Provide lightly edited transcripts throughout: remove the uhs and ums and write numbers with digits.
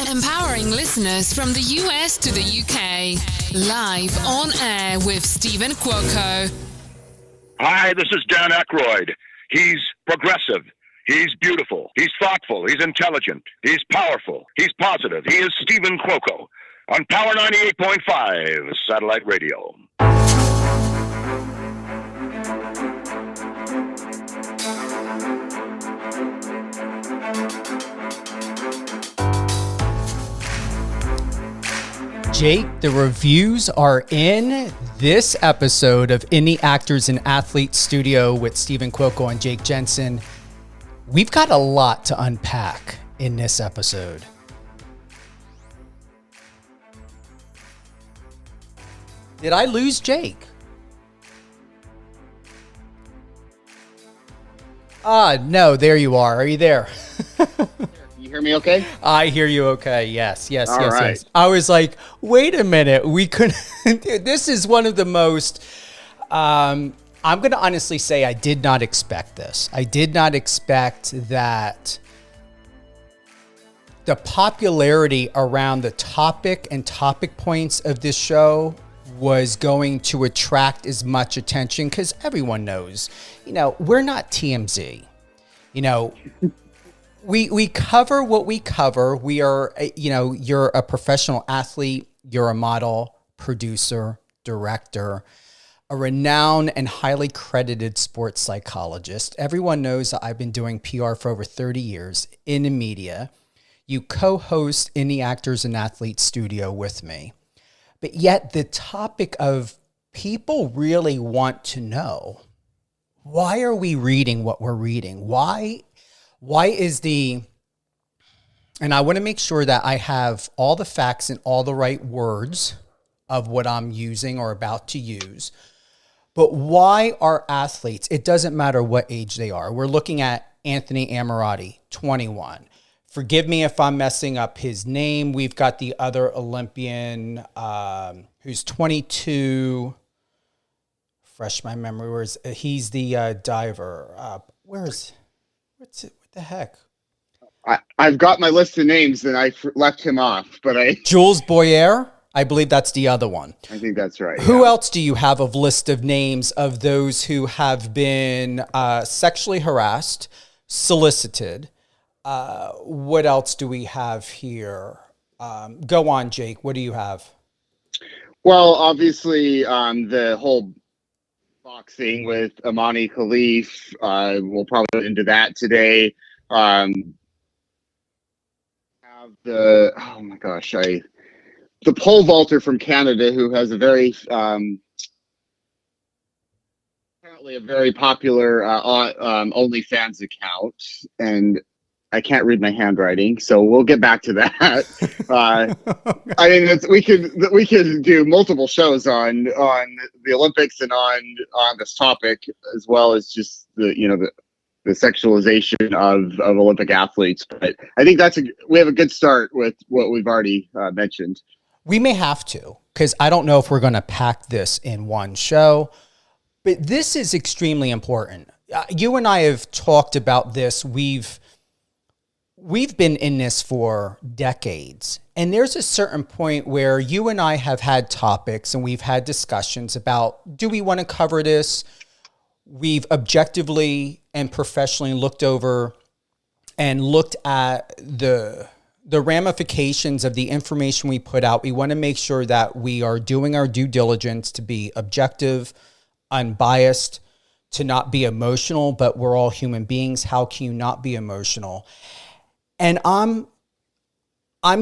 Empowering listeners from the US to the UK. Live on air with Stephen Cuoco. Hi, this is Dan Aykroyd. He's progressive. He's beautiful. He's thoughtful. He's intelligent. He's powerful. He's positive. He is Stephen Cuoco on Power 98.5 Satellite Radio. Jake, the reviews are in. This episode of In the Actors and Athletes Studio with Stephen Cuoco and Jake Jensen. We've got a lot to unpack in this episode. Did I lose Jake? No, there you are. Are you there? You hear me okay? I hear you okay. Yes. All right. Yes. I was like, wait a minute. We couldn't. This is one of the most, I'm going to honestly say I did not expect this. I did not expect that the popularity around the topic and topic points of this show was going to attract as much attention because everyone knows, we're not TMZ. We cover what we cover. We are, you're a professional athlete. You're a model, producer, director, a renowned and highly credited sports psychologist. Everyone knows that I've been doing PR for over 30 years in the media. You co-host In the Actors and Athletes Studio with me. But yet the topic of people really want to know, why are we reading what we're reading? Why is and I want to make sure that I have all the facts and all the right words of what I'm using or about to use. But why are athletes, it doesn't matter what age they are. We're looking at Anthony Ammirati, 21. Forgive me if I'm messing up his name. We've got the other Olympian who's 22. Fresh my memory. He's the diver. What the heck? I've got my list of names and I left him off, but Jules Boyer, I believe that's the other one. I think that's right. Who else do you have of list of names of those who have been sexually harassed, solicited? What else do we have here? Go on, Jake. What do you have? Well, obviously, the whole boxing with Amani Khalif, we'll probably get into that today. Have the pole vaulter from Canada who has a very apparently a very popular OnlyFans account, and I can't read my handwriting, so we'll get back to that. I mean, we could do multiple shows on the Olympics and on this topic, as well as just the sexualization of Olympic athletes. But I think we have a good start with what we've already mentioned. We may have to, because I don't know if we're going to pack this in one show, but this is extremely important. You and I have talked about this. We've been in this for decades, and there's a certain point where you and I have had topics and we've had discussions about, do we want to cover this? We've objectively and professionally looked over and looked at the ramifications of the information we put out. We want to make sure that we are doing our due diligence to be objective, unbiased, to not be emotional, but we're all human beings. How can you not be emotional? And I'm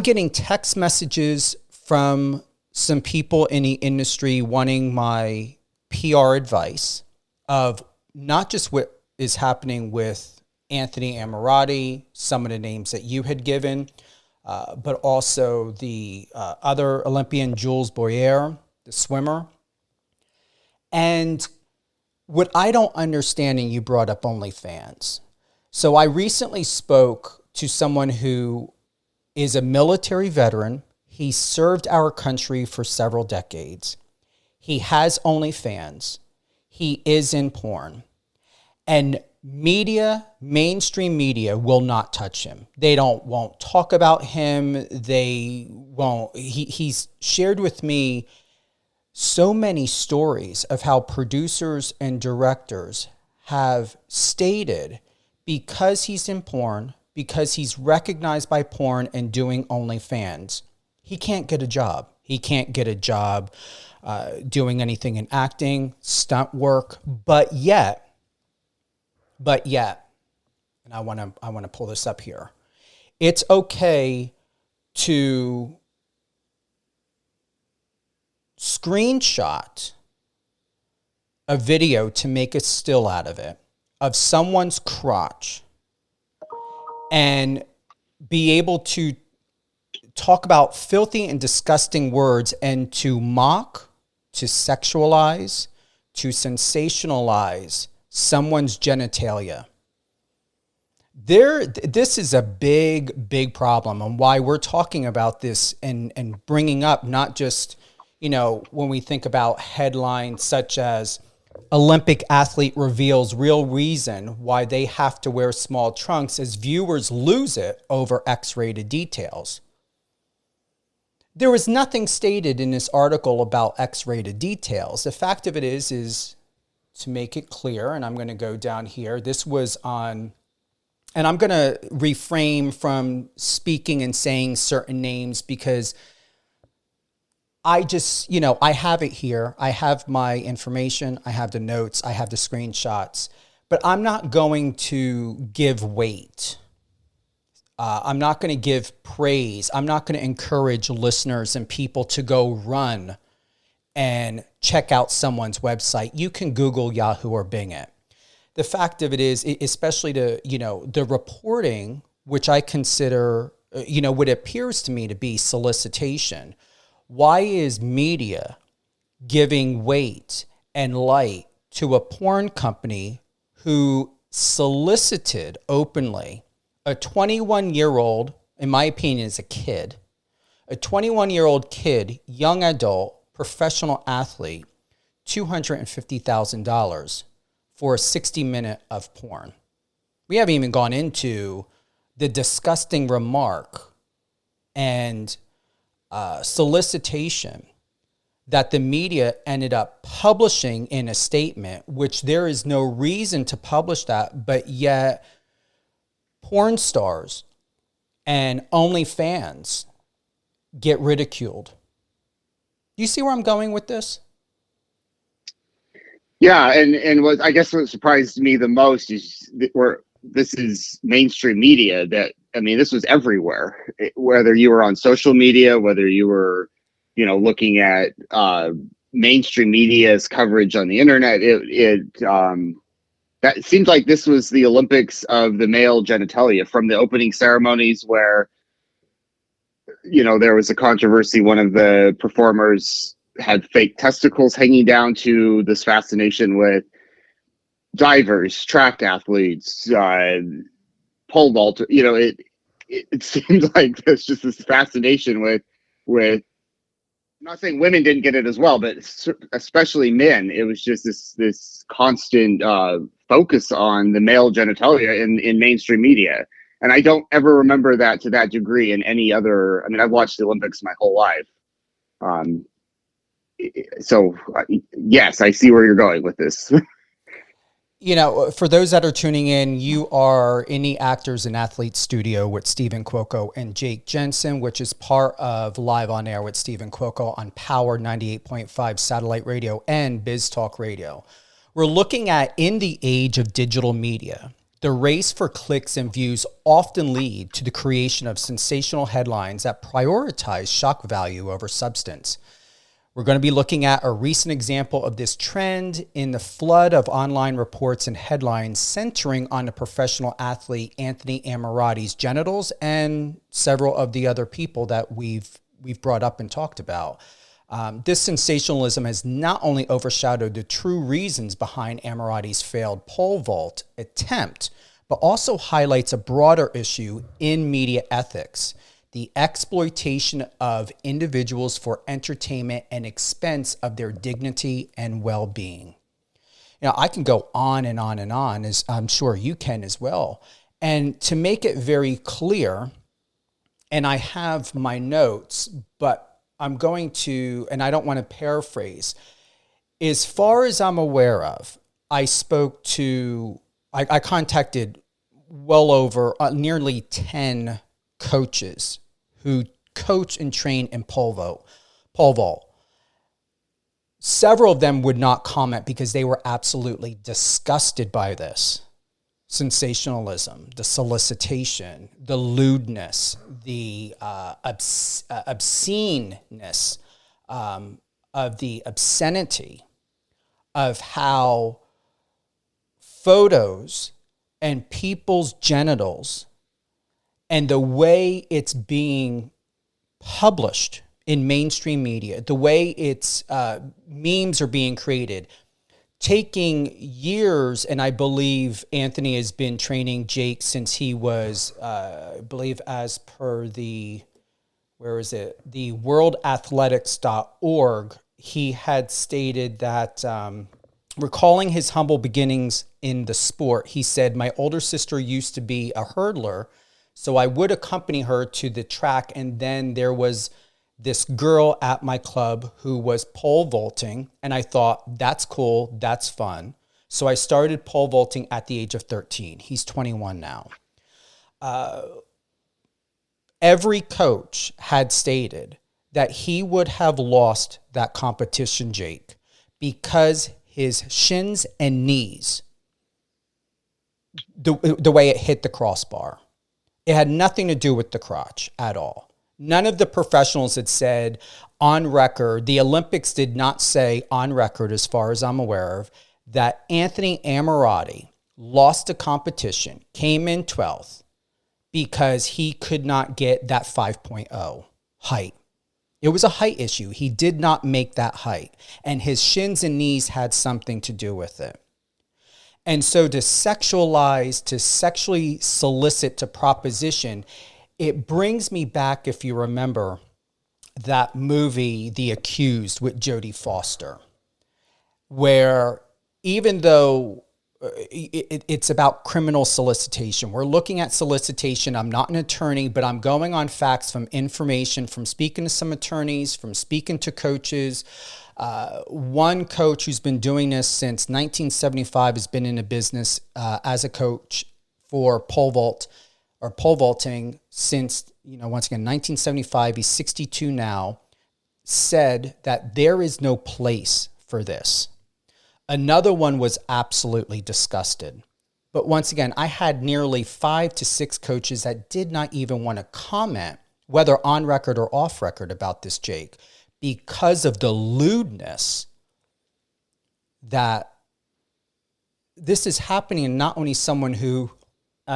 getting text messages from some people in the industry wanting my PR advice of not just what is happening with Anthony Ammirati, some of the names that you had given, but also the other Olympian, Jules Boyer, the swimmer. And what I don't understand, and you brought up OnlyFans. So I recently spoke to someone who is a military veteran. He served our country for several decades. He has OnlyFans. He is in porn. And mainstream media will not touch him. They won't talk about him. They won't. He's shared with me so many stories of how producers and directors have stated, because he's in porn, because he's recognized by porn and doing OnlyFans, he can't get a job. He can't get a job doing anything in acting, stunt work, but yet, and I want to pull this up here. It's okay to screenshot a video to make a still out of it of someone's crotch and be able to talk about filthy and disgusting words and to mock, to sexualize, to sensationalize someone's genitalia. This is a big problem, and why we're talking about this and bringing up not just, when we think about headlines such as Olympic athlete reveals real reason why they have to wear small trunks as viewers lose it over X-rated details. There was nothing stated in this article about X-rated details. The fact of it is to make it clear, and I'm going to go down here. This was on, and I'm going to refrain from speaking and saying certain names because I just, I have it here. I have my information. I have the notes. I have the screenshots. But I'm not going to give weight. I'm not going to give praise. I'm not going to encourage listeners and people to go run and check out someone's website. You can Google, Yahoo, or Bing it. The fact of it is, especially the reporting, which I consider, what appears to me to be solicitation. Why is media giving weight and light to a porn company who solicited openly a 21-year-old, in my opinion, is a 21-year-old kid, young adult, professional athlete, $250,000 for a 60-minute of porn? We haven't even gone into the disgusting remark and solicitation that the media ended up publishing in a statement, which there is no reason to publish that, but yet porn stars and OnlyFans get ridiculed. Do you see where I'm going with this? Yeah, and what I guess what surprised me the most is this is mainstream media. This was everywhere. Whether you were on social media, whether you were, looking at mainstream media's coverage on the internet, that seemed like this was the Olympics of the male genitalia, from the opening ceremonies where, there was a controversy. One of the performers had fake testicles hanging down, to this fascination with divers, track athletes, pole vaulter. It seemed like there's just this fascination with. I'm not saying women didn't get it as well, but especially men. It was just this constant focus on the male genitalia in mainstream media. And I don't ever remember that to that degree in any other. I've watched the Olympics my whole life. So yes, I see where you're going with this. For those that are tuning in, you are in the Actors and Athletes Studio with Stephen Cuoco and Jake Jensen, which is part of Live on Air with Stephen Cuoco on Power 98.5 satellite radio and Biz Talk Radio. We're looking at, in the age of digital media, the race for clicks and views often lead to the creation of sensational headlines that prioritize shock value over substance. We're going to be looking at a recent example of this trend in the flood of online reports and headlines centering on the professional athlete Anthony Ammirati's genitals and several of the other people that we've brought up and talked about. This sensationalism has not only overshadowed the true reasons behind Ammirati's failed pole vault attempt, but also highlights a broader issue in media ethics: the exploitation of individuals for entertainment and expense of their dignity and well-being. I can go on and on and on, as I'm sure you can as well. And to make it very clear, and I have my notes, but I'm going to, and I don't want to paraphrase, as far as I'm aware of, I contacted well over nearly 10 coaches who coach and train in pole vault. Several of them would not comment because they were absolutely disgusted by this. Sensationalism, the solicitation, the lewdness, the obsceneness of the obscenity of how photos and people's genitals and the way it's being published in mainstream media, the way its memes are being created, taking years. And I believe Anthony has been training Jake since he was, I believe as per the worldathletics.org, he had stated that, recalling his humble beginnings in the sport, he said, "My older sister used to be a hurdler, so I would accompany her to the track. And then there was this girl at my club who was pole vaulting. And I thought, that's cool. That's fun. So I started pole vaulting at the age of 13. He's 21 now. Every coach had stated that he would have lost that competition, Jake, because his shins and knees, the way it hit the crossbar, it had nothing to do with the crotch at all. None of the professionals had said on record, the Olympics did not say on record, as far as I'm aware of, that Anthony Ammirati lost a competition, came in 12th, because he could not get that 5.0 height. It was a height issue. He did not make that height, and his shins and knees had something to do with it. And so to sexualize, to sexually solicit to proposition, it brings me back, if you remember, that movie, The Accused, with Jodie Foster, where even though it's about criminal solicitation, we're looking at solicitation. I'm not an attorney, but I'm going on facts from information, from speaking to some attorneys, from speaking to coaches. One coach who's been doing this since 1975 has been in a business as a coach for pole vaulting since, once again, 1975. He's 62 now, said that there is no place for this. Another one was absolutely disgusted. But once again, I had nearly 5 to 6 coaches that did not even want to comment, whether on record or off record, about this, Jake, because of the lewdness that this is happening. And not only someone who,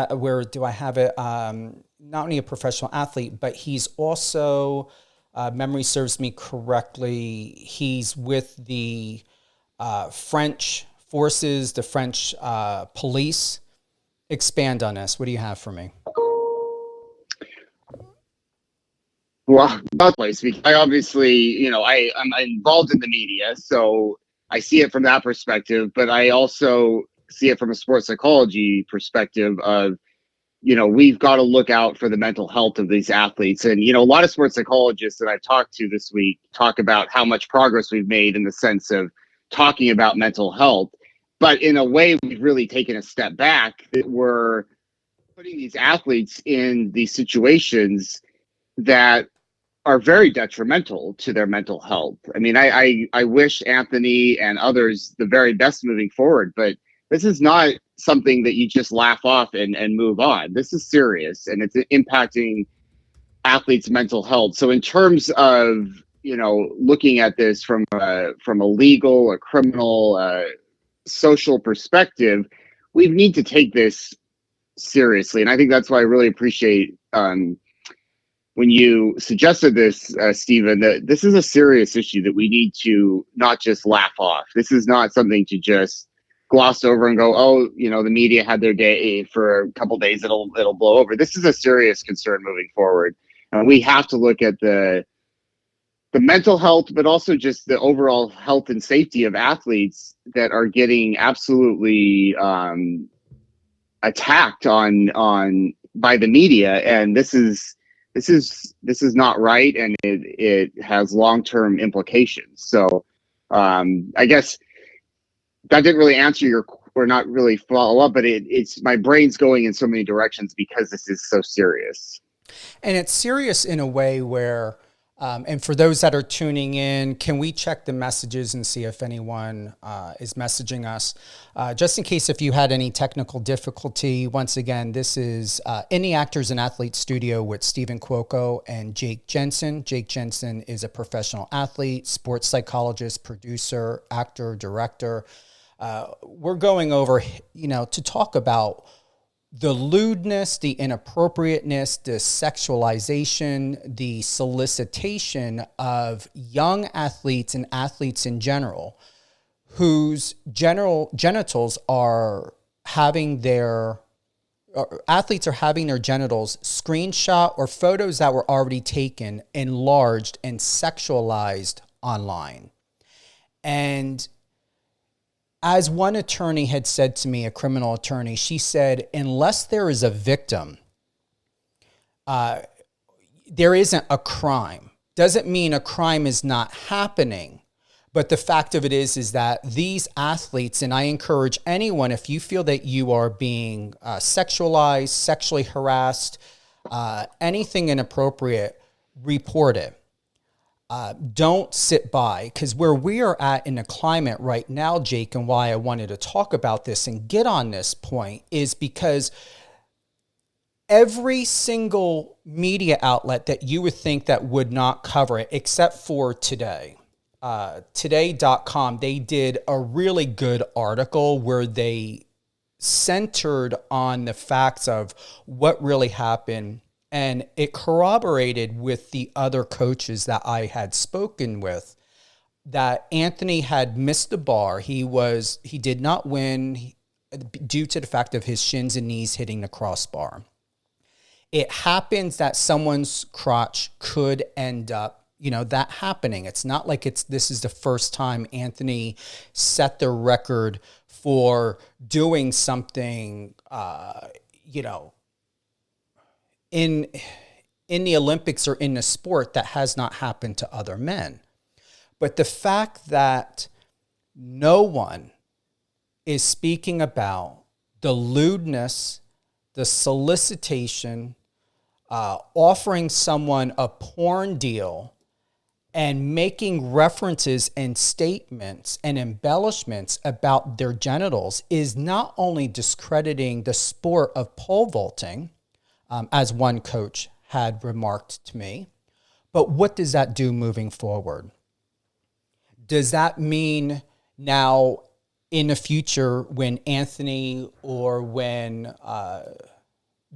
where do I have it? Not only a professional athlete, but he's also, memory serves me correctly, he's with the French forces, the French police. Expand on this. What do you have for me? Well, that place. I obviously, I'm involved in the media, so I see it from that perspective. But I also see it from a sports psychology perspective of, we've got to look out for the mental health of these athletes. And, a lot of sports psychologists that I've talked to this week talk about how much progress we've made in the sense of talking about mental health. But in a way, we've really taken a step back, that we're putting these athletes in these situations that are very detrimental to their mental health. I mean, I wish Anthony and others the very best moving forward, but this is not something that you just laugh off and move on. This is serious, and it's impacting athletes' mental health. So in terms of, looking at this from a legal, a criminal, social perspective, we need to take this seriously. And I think that's why I really appreciate when you suggested this, Stephen, that this is a serious issue that we need to not just laugh off. This is not something to just gloss over and go, oh, the media had their day for a couple of days, it'll blow over. This is a serious concern moving forward. We have to look at the the mental health, but also just the overall health and safety of athletes that are getting absolutely attacked on by the media, and this is not right, and it has long-term implications. So I guess that didn't really answer your, or not really follow up, but it's my brain's going in so many directions because this is so serious. And it's serious in a way where, and for those that are tuning in, can we check the messages and see if anyone is messaging us? Just in case if you had any technical difficulty, once again, this is In the Actors and Athletes Studio with Stephen Cuoco and Jake Jensen. Jake Jensen is a professional athlete, sports psychologist, producer, actor, director. We're going over, to talk about the lewdness, the inappropriateness, the sexualization, the solicitation of young athletes and athletes in general, whose genitals are having their, athletes are having their genitals screenshot, or photos that were already taken, enlarged and sexualized online. And as one attorney had said to me, a criminal attorney, she said, unless there is a victim, there isn't a crime. Doesn't mean a crime is not happening. But the fact of it is that these athletes, and I encourage anyone, if you feel that you are being sexualized, sexually harassed, anything inappropriate, report it. Don't sit by, because where we are at in the climate right now, Jake, and why I wanted to talk about this and get on this point is because every single media outlet that you would think that would not cover it, except for Today, today.com, they did a really good article where they centered on the facts of what really happened. And it corroborated with the other coaches that I had spoken with that Anthony had missed the bar. He did not win due to the fact of his shins and knees hitting the crossbar. It happens that someone's crotch could end up, that happening. It's not like this is the first time Anthony set the record for doing something, in the Olympics or in the sport that has not happened to other men. But the fact that no one is speaking about the lewdness, the solicitation, offering someone a porn deal and making references and statements and embellishments about their genitals is not only discrediting the sport of pole vaulting, as one coach had remarked to me. But what does that do moving forward? Does that mean now in the future when Anthony or when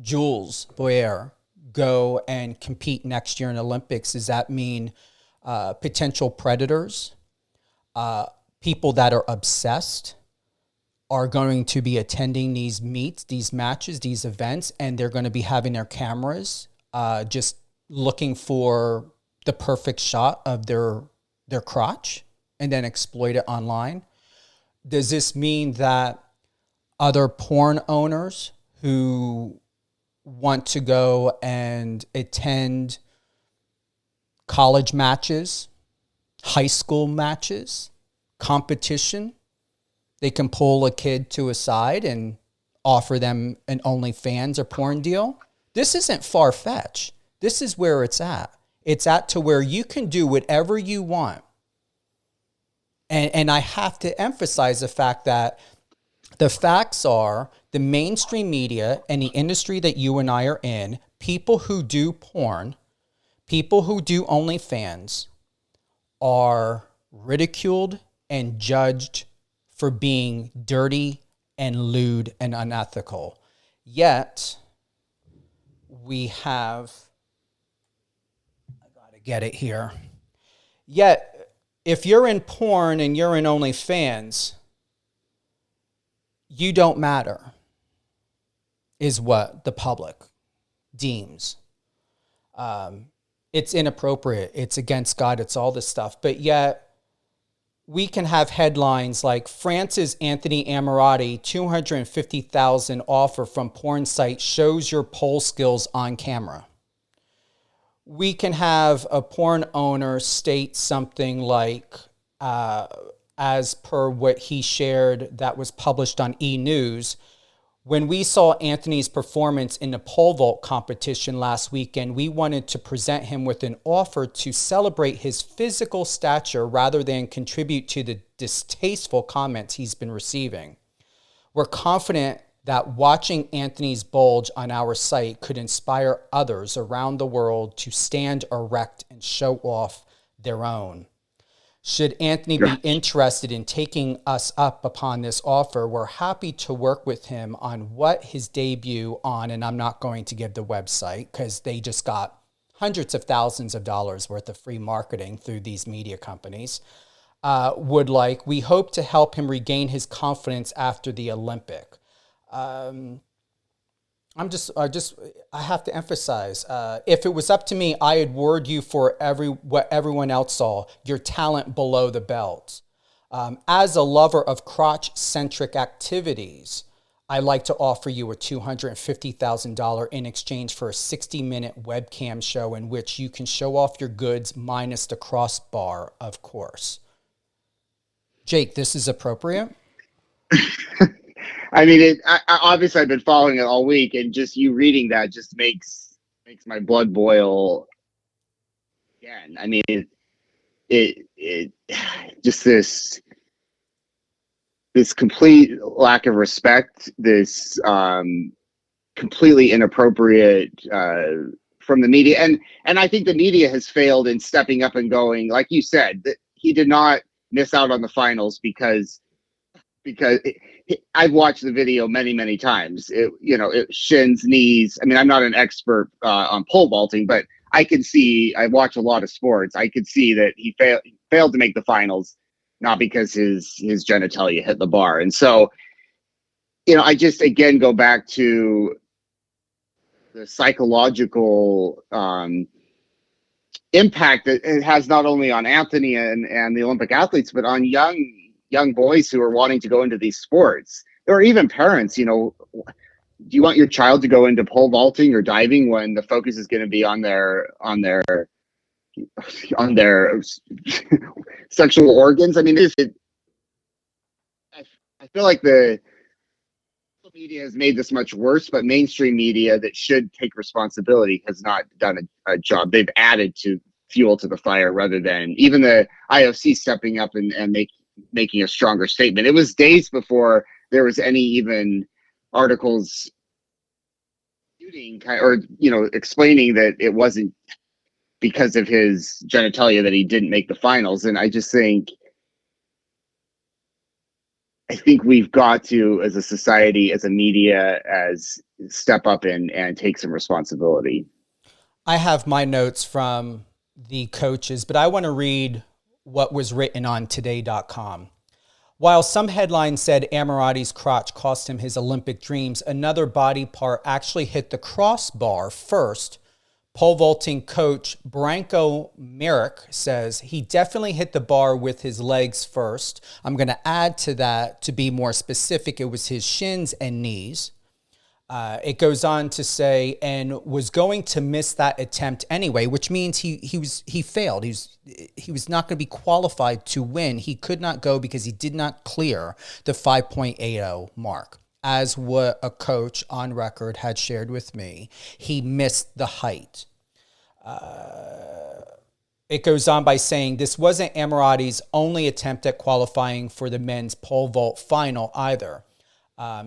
Jules Boyer go and compete next year in Olympics, does that mean potential predators, people that are obsessed, are going to be attending these meets, these matches, these events, and they're going to be having their cameras just looking for the perfect shot of their crotch and then exploit it online? Does this mean that other porn owners who want to go and attend college matches, high school matches, competition, they can pull a kid to a side and offer them an OnlyFans or porn deal? This isn't far-fetched. This is where it's at. It's at to where you can do whatever you want. And I have to emphasize the fact that the facts are the mainstream media and the industry that you and I are in, people who do porn, people who do OnlyFans are ridiculed and judged for being dirty and lewd and unethical. Yet, we have, I gotta get it here. Yet, if you're in porn and you're in OnlyFans, you don't matter, is what the public deems. It's inappropriate. It's against God. It's all this stuff. But yet we can have headlines like France's Anthony Ammirati, 250,000 offer from porn site shows your pole skills on camera. We can have a porn owner state something like, as per what he shared that was published on E! News, when we saw Anthony's performance in the pole vault competition last weekend, we wanted to present him with an offer to celebrate his physical stature rather than contribute to the distasteful comments he's been receiving. We're confident that watching Anthony's bulge on our site could inspire others around the world to stand erect and show off their own. Should Anthony be interested in taking us up upon this offer, we're happy to work with him on what his debut on, and I'm not going to give the website because they just got hundreds of thousands of dollars worth of free marketing through these media companies, would like. We hope to help him regain his confidence after the Olympic. I have to emphasize, if it was up to me, I would word you for what everyone else saw, your talent below the belt. As a lover of crotch-centric activities, I'd like to offer you a $250,000 in exchange for a 60-minute webcam show in which you can show off your goods minus the crossbar, of course. Jake, this is appropriate? I mean, obviously I've been following it all week, and just you reading that just makes my blood boil again. I mean, it just this complete lack of respect, this completely inappropriate from the media, and I think the media has failed in stepping up and going, like you said, that he did not miss out on the finals because I've watched the video many times. It shins, knees. I mean, I'm not an expert on pole vaulting, but I can see. I watch a lot of sports. I could see that he failed to make the finals, not because his genitalia hit the bar. And so, I just again go back to the psychological impact that it has not only on Anthony and the Olympic athletes, but on young boys who are wanting to go into these sports, or even parents. Do you want your child to go into pole vaulting or diving when the focus is going to be on their sexual organs? I mean, I feel like the social media has made this much worse, but mainstream media that should take responsibility has not done a job. They've added to fuel to the fire rather than even the IOC stepping up and making a stronger statement. It was days before there was any even articles explaining that it wasn't because of his genitalia that he didn't make the finals. And I think we've got to, as a society, as a media, as step up and take some responsibility. I have my notes from the coaches, but I want to read what was written on today.com. While some headlines said Ammirati's crotch cost him his Olympic dreams, another body part actually hit the crossbar first. Pole vaulting coach Branko Merrick says he definitely hit the bar with his legs first. I'm going to add to that, to be more specific, it was his shins and knees. It goes on to say, and was going to miss that attempt anyway, which means he failed. He was not going to be qualified to win. He could not go because he did not clear the 5.80 mark. As what a coach on record had shared with me, he missed the height. It goes on by saying this wasn't Ammirati's only attempt at qualifying for the men's pole vault final either.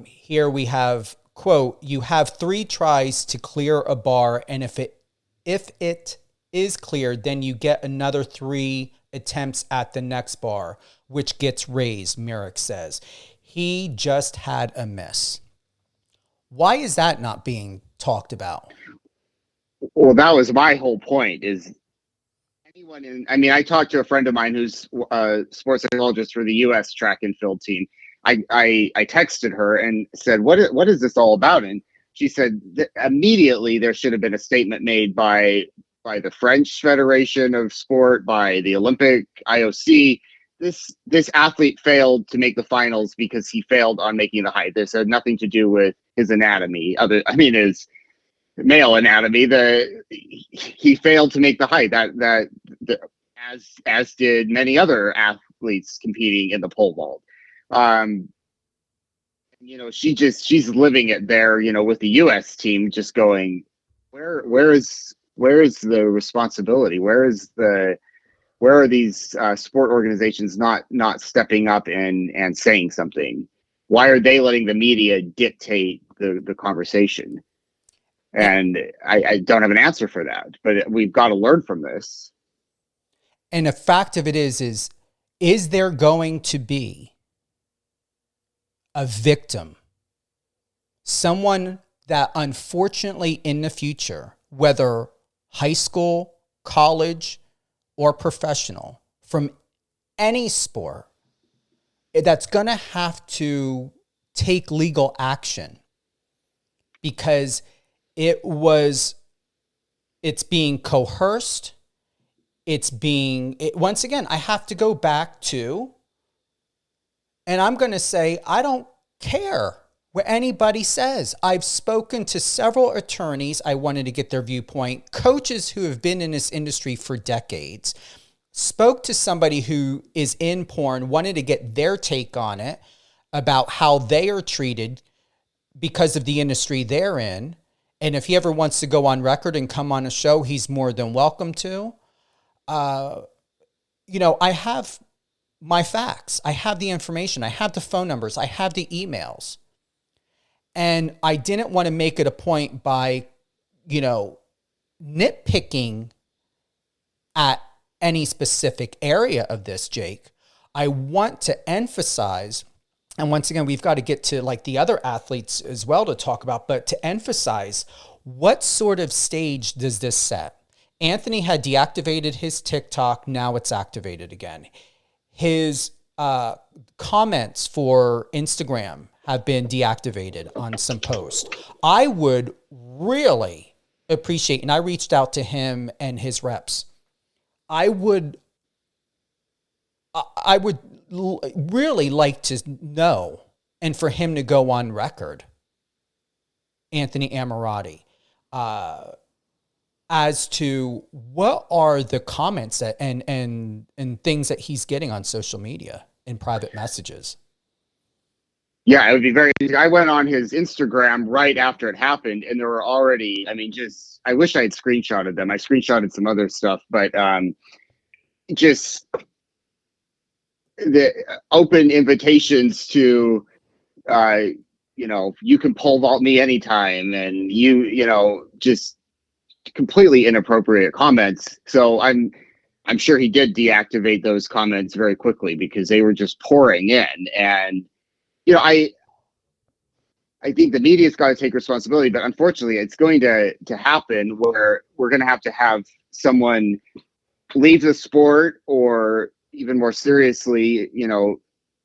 Here we have, quote, you have 3 tries to clear a bar, and if it is cleared, then you get another 3 attempts at the next bar, which gets raised, Merrick says. He just had a miss. Why is that not being talked about? Well, that was my whole point, is I talked to a friend of mine who's a sports psychologist for the U.S. track and field team. I texted her and said, what is this all about? And she said that immediately there should have been a statement made by by the French Federation of Sport, by the Olympic IOC. This athlete failed to make the finals because he failed on making the height. This had nothing to do with his anatomy. His male anatomy. He failed to make the height. As did many other athletes competing in the pole vault. She's living it there, with the U.S. team, just going, where is the responsibility? Where are these sport organizations not stepping up and saying something? Why are they letting the media dictate the conversation? And I don't have an answer for that, but we've got to learn from this. And a fact of it is there going to be a victim, someone that unfortunately in the future, whether high school, college, or professional, from any sport, that's going to have to take legal action because it's being coerced. Once again, I have to go back to, and I'm going to say, I don't care what anybody says. I've spoken to several attorneys. I wanted to get their viewpoint. Coaches who have been in this industry for decades. Spoke to somebody who is in porn, wanted to get their take on it, about how they are treated because of the industry they're in. And if he ever wants to go on record and come on a show, he's more than welcome to. I have my facts. I have the information. I have the phone numbers. I have the emails. And I didn't want to make it a point by, nitpicking at any specific area of this, Jake. I want to emphasize, and once again, we've got to get to like the other athletes as well to talk about, but to emphasize what sort of stage does this set? Anthony had deactivated his TikTok. Now it's activated again. His comments for Instagram have been deactivated on some posts. I would really appreciate, and I reached out to him and his reps. I would really like to know, and for him to go on record, Anthony Ammirati, as to what are the comments that and things that he's getting on social media in private messages. Yeah, it would be very easy. I went on his Instagram right after it happened, and there were already, I wish I had screenshotted them. I screenshotted some other stuff, but just the open invitations to, you can pole vault me anytime, and just completely inappropriate comments. So I'm sure he did deactivate those comments very quickly because they were just pouring in. And I think the media's got to take responsibility, but unfortunately it's going to happen where we're going to have someone leave the sport, or even more seriously,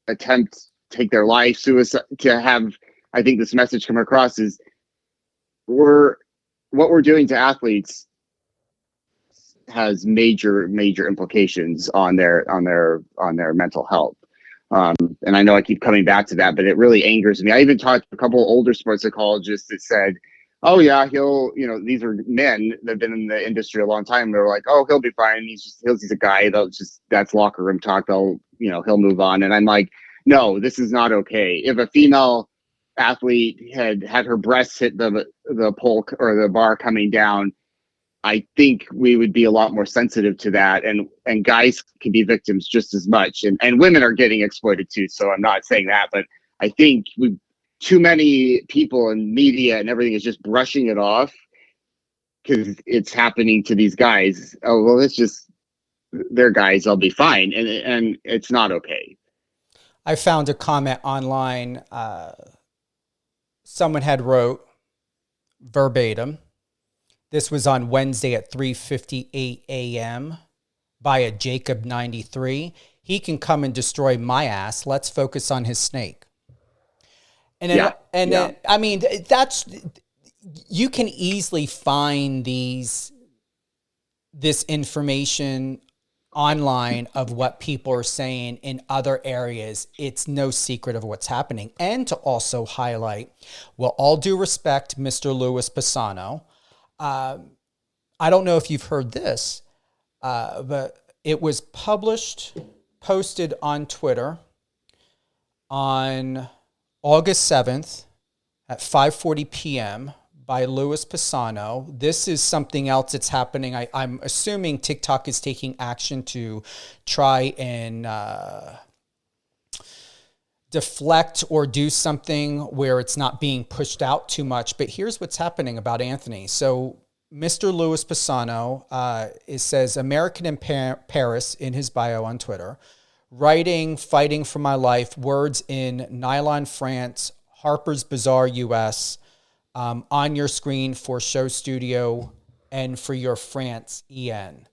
attempt to take their life, suicide. To have, I think this message come across is what we're doing to athletes has major implications on their mental health. And I know I keep coming back to that, but it really angers me. I even talked to a couple of older sports psychologists that said, oh yeah, these are men that have been in the industry a long time. They were like, oh, he'll be fine. He's a guy. That's locker room talk. He'll move on. And I'm like, no, this is not okay. If a female athlete had her breasts hit the pole or the bar coming down, I think we would be a lot more sensitive to that, and guys can be victims just as much, and women are getting exploited too. So I'm not saying that, but I think too many people and media and everything is just brushing it off because it's happening to these guys. Oh, well, it's just, they're guys, I'll be fine. And it's not okay. I found a comment online. Someone had wrote verbatim. This was on Wednesday at 3:58 a.m. by a Jacob 93. He can come and destroy my ass. Let's focus on his snake. That's, you can easily find these this information online of what people are saying in other areas. It's no secret of what's happening. And to also highlight, well, all due respect, Mr. Louis Pisano, I don't know if you've heard this, but it was posted on Twitter on August 7th at 5:40 p.m. by Louis Pisano. This is something else that's happening. I'm assuming TikTok is taking action to try and deflect or do something where it's not being pushed out too much. But here's what's happening about Anthony. So Mr. Louis Pisano, it says, American in Paris in his bio on Twitter, writing, fighting for my life, words in Nylon, France, Harper's Bazaar, US, on your screen for Show Studio and for your France, EN.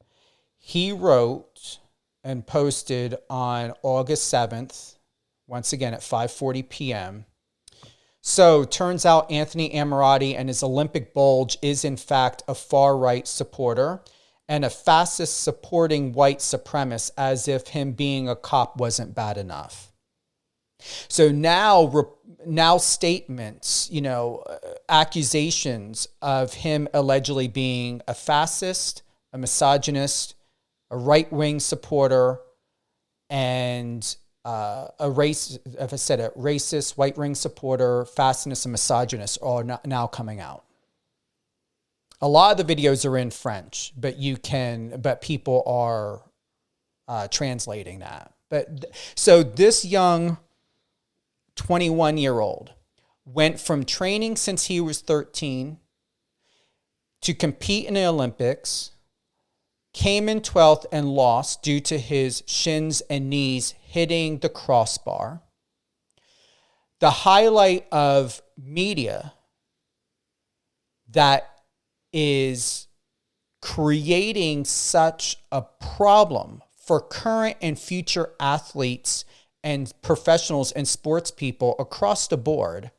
He wrote and posted on August 7th, once again at 5:40 p.m. So turns out Anthony Ammirati and his Olympic bulge is in fact a far-right supporter and a fascist supporting white supremacist, as if him being a cop wasn't bad enough. So now statements, accusations of him allegedly being a fascist, a misogynist, a right-wing supporter, and a racist, right-wing supporter, fascist, and misogynist are now coming out. A lot of the videos are in French, but people are translating that. So this young 21-year-old went from training since he was 13 to compete in the Olympics, came in 12th and lost due to his shins and knees hitting the crossbar. The highlight of media that is creating such a problem for current and future athletes and professionals and sports people across the board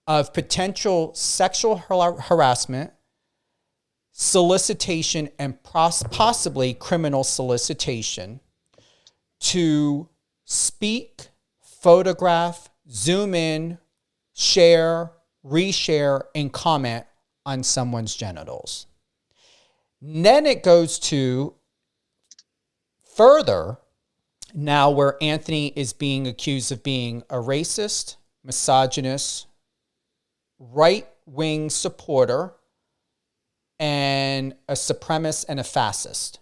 of potential sexual harassment, solicitation, and possibly criminal solicitation to speak, photograph, zoom in, share, reshare, and comment on someone's genitals. And then it goes to further now where Anthony is being accused of being a racist, misogynist, right-wing supporter, and a supremacist and a fascist.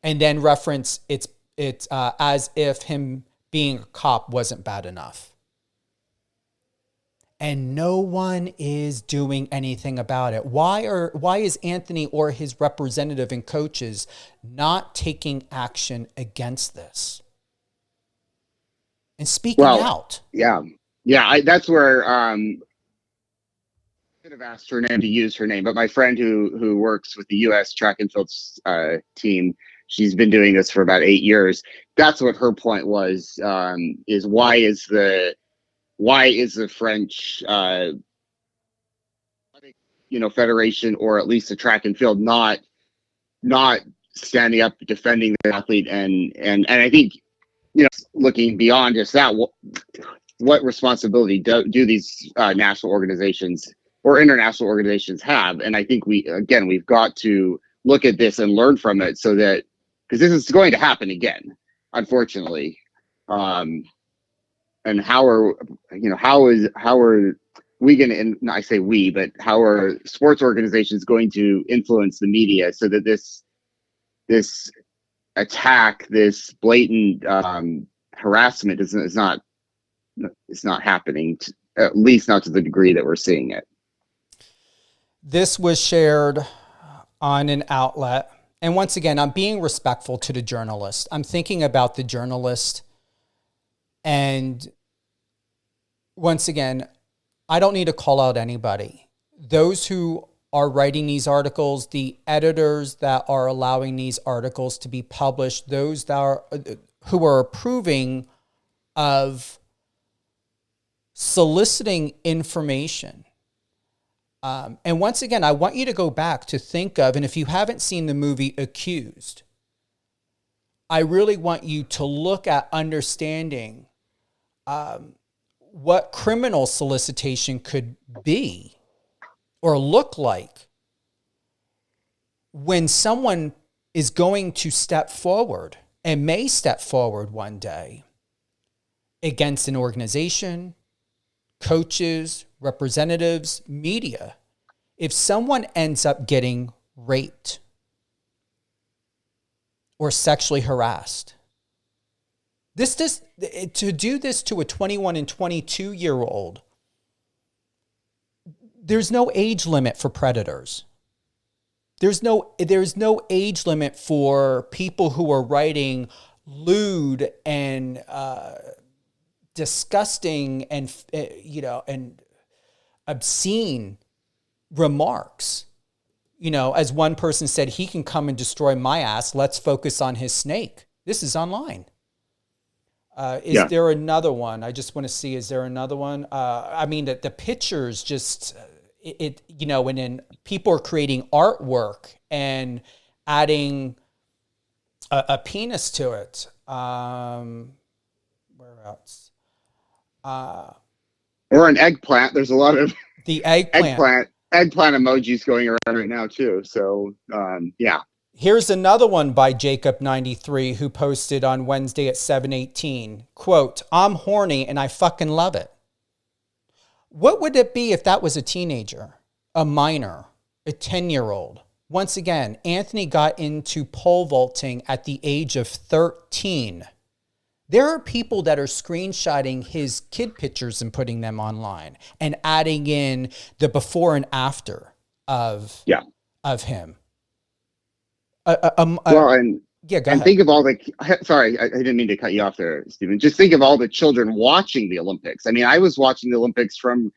And then reference it's as if him being a cop wasn't bad enough. And no one is doing anything about it. Why is Anthony or his representative and coaches not taking action against this and speaking out? Yeah. That's where I could have asked her name to use her name, but my friend who works with the U.S. track and field team, she's been doing this for about 8 years. That's what her point was. Is why is the French federation, or at least the track and field, not standing up defending the athlete, and I think looking beyond just that, what responsibility do these national organizations or international organizations have? And I think we've got to look at this and learn from it, so that, because this is going to happen again, unfortunately. And how are we going to, and I say we, but how are sports organizations going to influence the media so that this attack, this blatant harassment is not happening, at least not to the degree that we're seeing it. This was shared on an outlet. And once again, I'm being respectful to the journalist. I'm thinking about the journalist. And once again, I don't need to call out anybody. Those who are writing these articles, the editors that are allowing these articles to be published, those who are approving of soliciting information And once again, I want you to go back to think of, and if you haven't seen the movie Accused, I really want you to look at understanding what criminal solicitation could be or look like when someone is going to step forward and may step forward one day against an organization, coaches, representatives, media. If someone ends up getting raped or sexually harassed, to do this to a 21 and 22-year-old, there's no age limit for predators. There's no age limit for people who are writing lewd and disgusting and and obscene remarks. As one person said, he can come and destroy my ass. Let's focus on his snake. This is online. Is there another one? I just want to see, is there another one? The pictures just, and then people are creating artwork and adding a penis to it. Where else? Or an eggplant. There's a lot of the eggplant emojis going around right now too. So, yeah. Here's another one by Jacob93 who posted on Wednesday at 7:18. Quote, "I'm horny and I fucking love it." What would it be if that was a teenager, a minor, a 10-year-old? Once again, Anthony got into pole vaulting at the age of 13. There are people that are screenshotting his kid pictures and putting them online and adding in the before and after of him. And go ahead. think of all the, sorry, I didn't mean to cut you off there, Stephen. Just think of all the children watching the Olympics. I mean, I was watching the Olympics from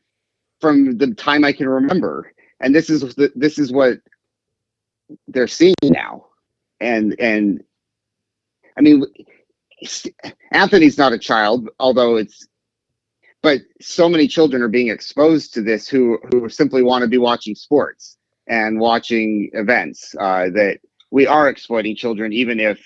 the time I can remember. And this is what they're seeing now. And I mean, Anthony's not a child, but so many children are being exposed to this who simply want to be watching sports and watching events, that we are exploiting children, even if,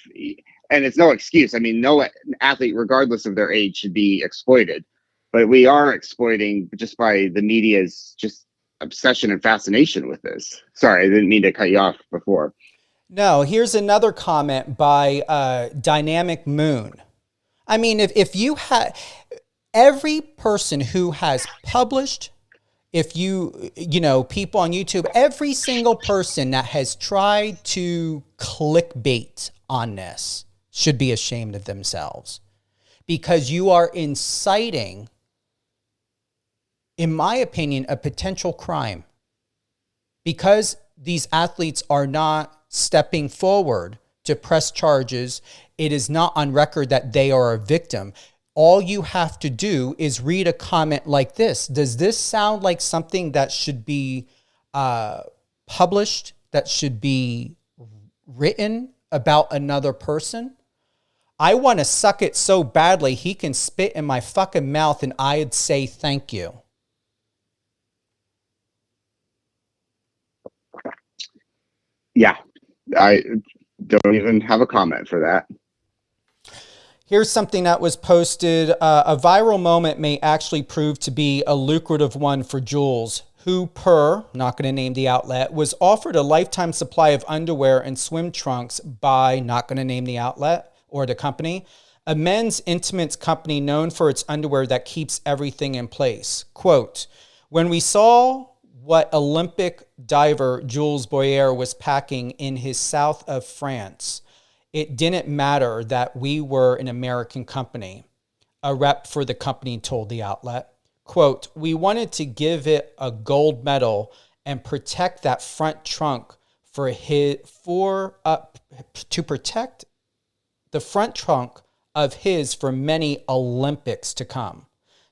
and it's no excuse. I mean, no athlete, regardless of their age, should be exploited, but we are exploiting just by the media's just obsession and fascination with this. Sorry, I didn't mean to cut you off before. No, here's another comment by Dynamic Moon. I mean, if you had every person who has published, people on YouTube, every single person that has tried to clickbait on this should be ashamed of themselves, because you are inciting, in my opinion, a potential crime, because these athletes are not stepping forward to press charges. It is not on record that they are a victim. All you have to do is read a comment like this. Does this sound like something that should be published, that should be written about another person? I want to suck it so badly he can spit in my fucking mouth and I'd say thank you. Yeah, I don't even have a comment for that. Here's something that was posted. A viral moment may actually prove to be a lucrative one for Jules, who, not going to name the outlet, was offered a lifetime supply of underwear and swim trunks by, not going to name the outlet or the company, a men's intimates company known for its underwear that keeps everything in place. Quote, "When we saw what Olympic diver Jules Boyer was packing in his south of France, it didn't matter that we were an American company," a rep for the company told the outlet. Quote, "We wanted to give it a gold medal and protect that front trunk to protect the front trunk of his for many Olympics to come.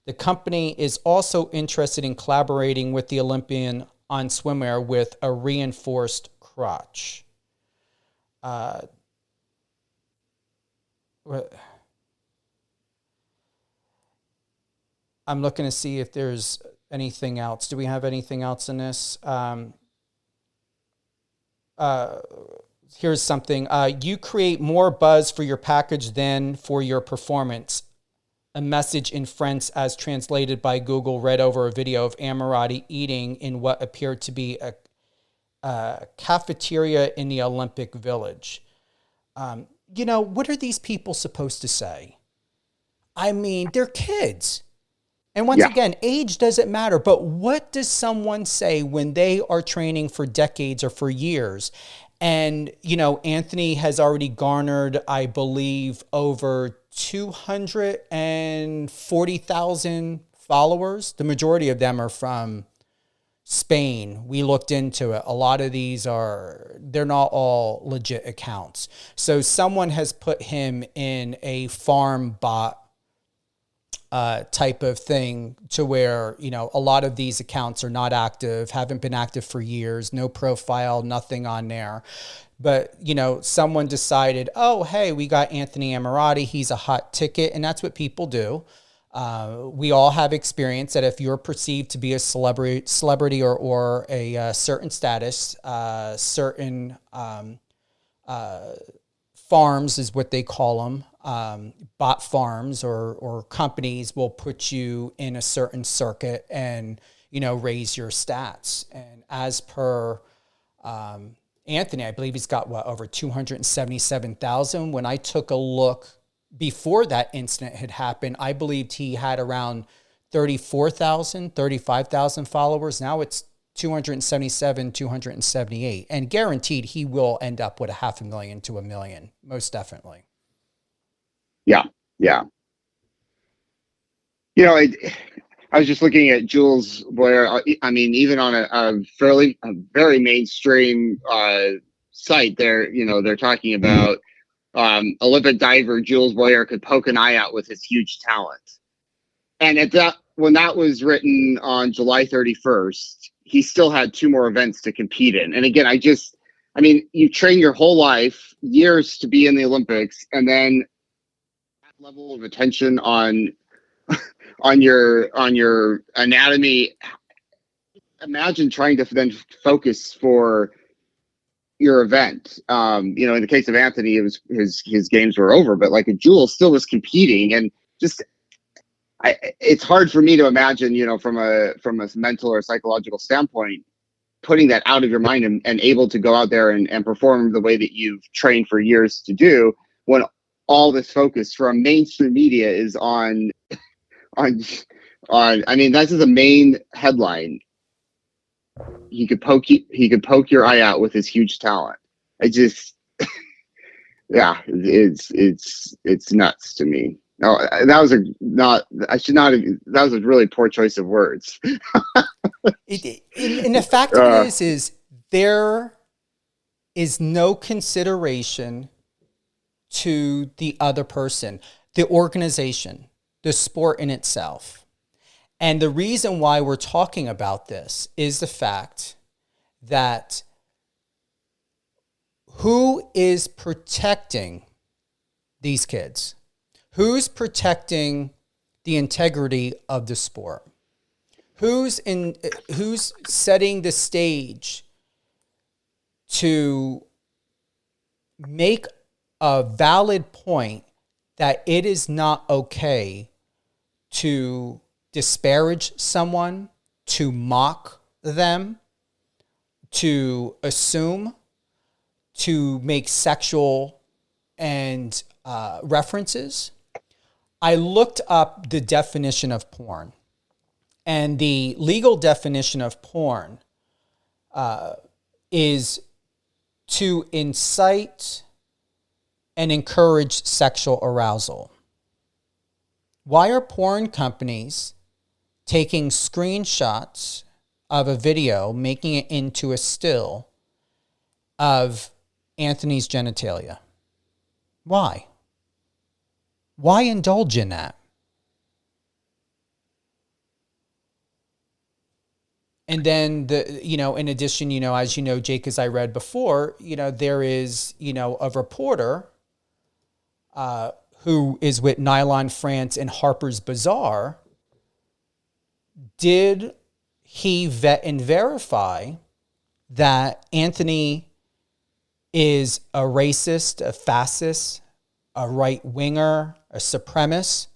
The company is also interested in collaborating with the Olympian on swimwear with a reinforced crotch." I'm looking to see if there's anything else. Do we have anything else in this? Here's something. You create more buzz for your package than for your performance. A message in French as translated by Google read over a video of Ammirati eating in what appeared to be a cafeteria in the Olympic Village. What are these people supposed to say? I mean, they're kids. And once again, age doesn't matter. But what does someone say when they are training for decades or for years? And, Anthony has already garnered, I believe, over 240,000 followers. The majority of them are from Spain. We looked into it. A lot of these they're not all legit accounts. So someone has put him in a farm bot type of thing to where, a lot of these accounts are not active, haven't been active for years, no profile, nothing on there. But, someone decided, oh, hey, we got Anthony Ammirati. He's a hot ticket. And that's what people do. We all have experience that if you're perceived to be a celebrity or a certain status, certain farms is what they call them. Bot farms or companies will put you in a certain circuit and, raise your stats. And as per Anthony, I believe he's got over 277,000. When I took a look before that incident had happened, I believed he had around 34,000, 35,000 followers. Now it's 277, 278. And guaranteed he will end up with 500,000 to 1 million, most definitely. Yeah. I was just looking at Jules Boyer. I mean, even on a very mainstream site, they're talking about Olympic diver Jules Boyer could poke an eye out with his huge talent. And when that was written on July 31st, he still had 2 more events to compete in. And again, you train your whole life, years to be in the Olympics, and then that level of attention on your anatomy. Imagine trying to then focus for your event. In the case of Anthony, it was his games were over, but like Jules still was competing, and just it's hard for me to imagine, from a mental or psychological standpoint, putting that out of your mind and able to go out there and perform the way that you've trained for years to do, when all this focus from mainstream media is on. This is the main headline. He could poke your eye out with his huge talent. It's nuts to me. No, that was a really poor choice of words. And the fact of it is there is no consideration to the other person, the organization, the sport in itself. And the reason why we're talking about this is the fact that who is protecting these kids? Who's protecting the integrity of the sport? Who's setting the stage to make a valid point that it is not okay to disparage someone, to mock them, to assume, to make sexual and references? I looked up the definition of porn, and the legal definition of porn is to incite and encourage sexual arousal. Why are porn companies taking screenshots of a video, making it into a still of Anthony's genitalia? Why? Why indulge in that? And then in addition, as you know, Jake, as I read before, there is, a reporter who is with Nylon France and Harper's Bazaar, did he vet and verify that Anthony is a racist, a fascist, a right-winger, a supremacist?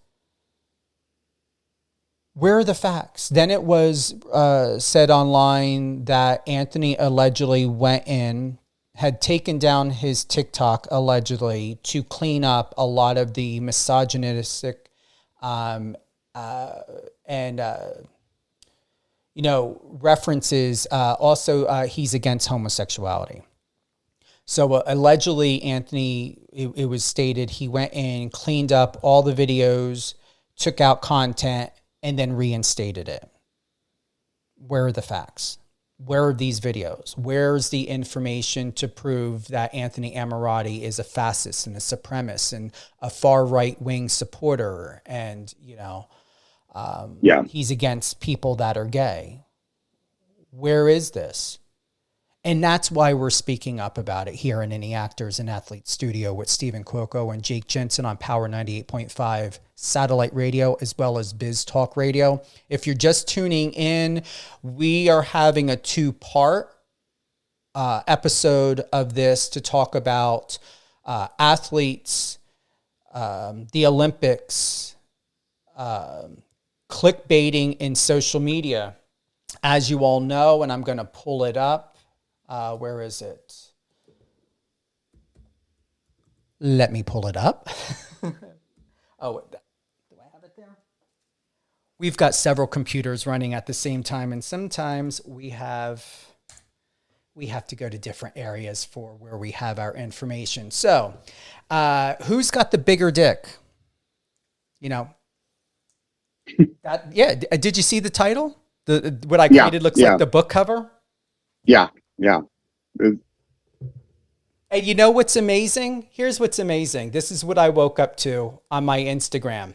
Where are the facts? Then it was said online that Anthony allegedly went in, had taken down his TikTok allegedly to clean up a lot of the misogynistic references. Also, he's against homosexuality. So allegedly, Anthony, it was stated he went in, cleaned up all the videos, took out content, and then reinstated it. Where are the facts? Where are these videos? Where's the information to prove that Anthony Ammirati is a fascist and a supremacist and a far right wing supporter? And, he's against people that are gay. Where is this? And that's why we're speaking up about it here in Any Actors and Athletes Studio with Stephen Cuoco and Jake Jensen on Power 98.5 satellite radio, as well as Biz Talk Radio. If you're just tuning in, we are having a 2-part episode of this to talk about athletes, the Olympics, clickbaiting in social media. As you all know, and I'm going to pull it up. Where is it? Let me pull it up. Do I have it there? We've got several computers running at the same time, and sometimes we have to go to different areas for where we have our information. So, who's got the bigger dick? Did you see the title? What I created looks like the book cover. Yeah. And you know what's amazing? Here's what's amazing. This is what I woke up to on my Instagram.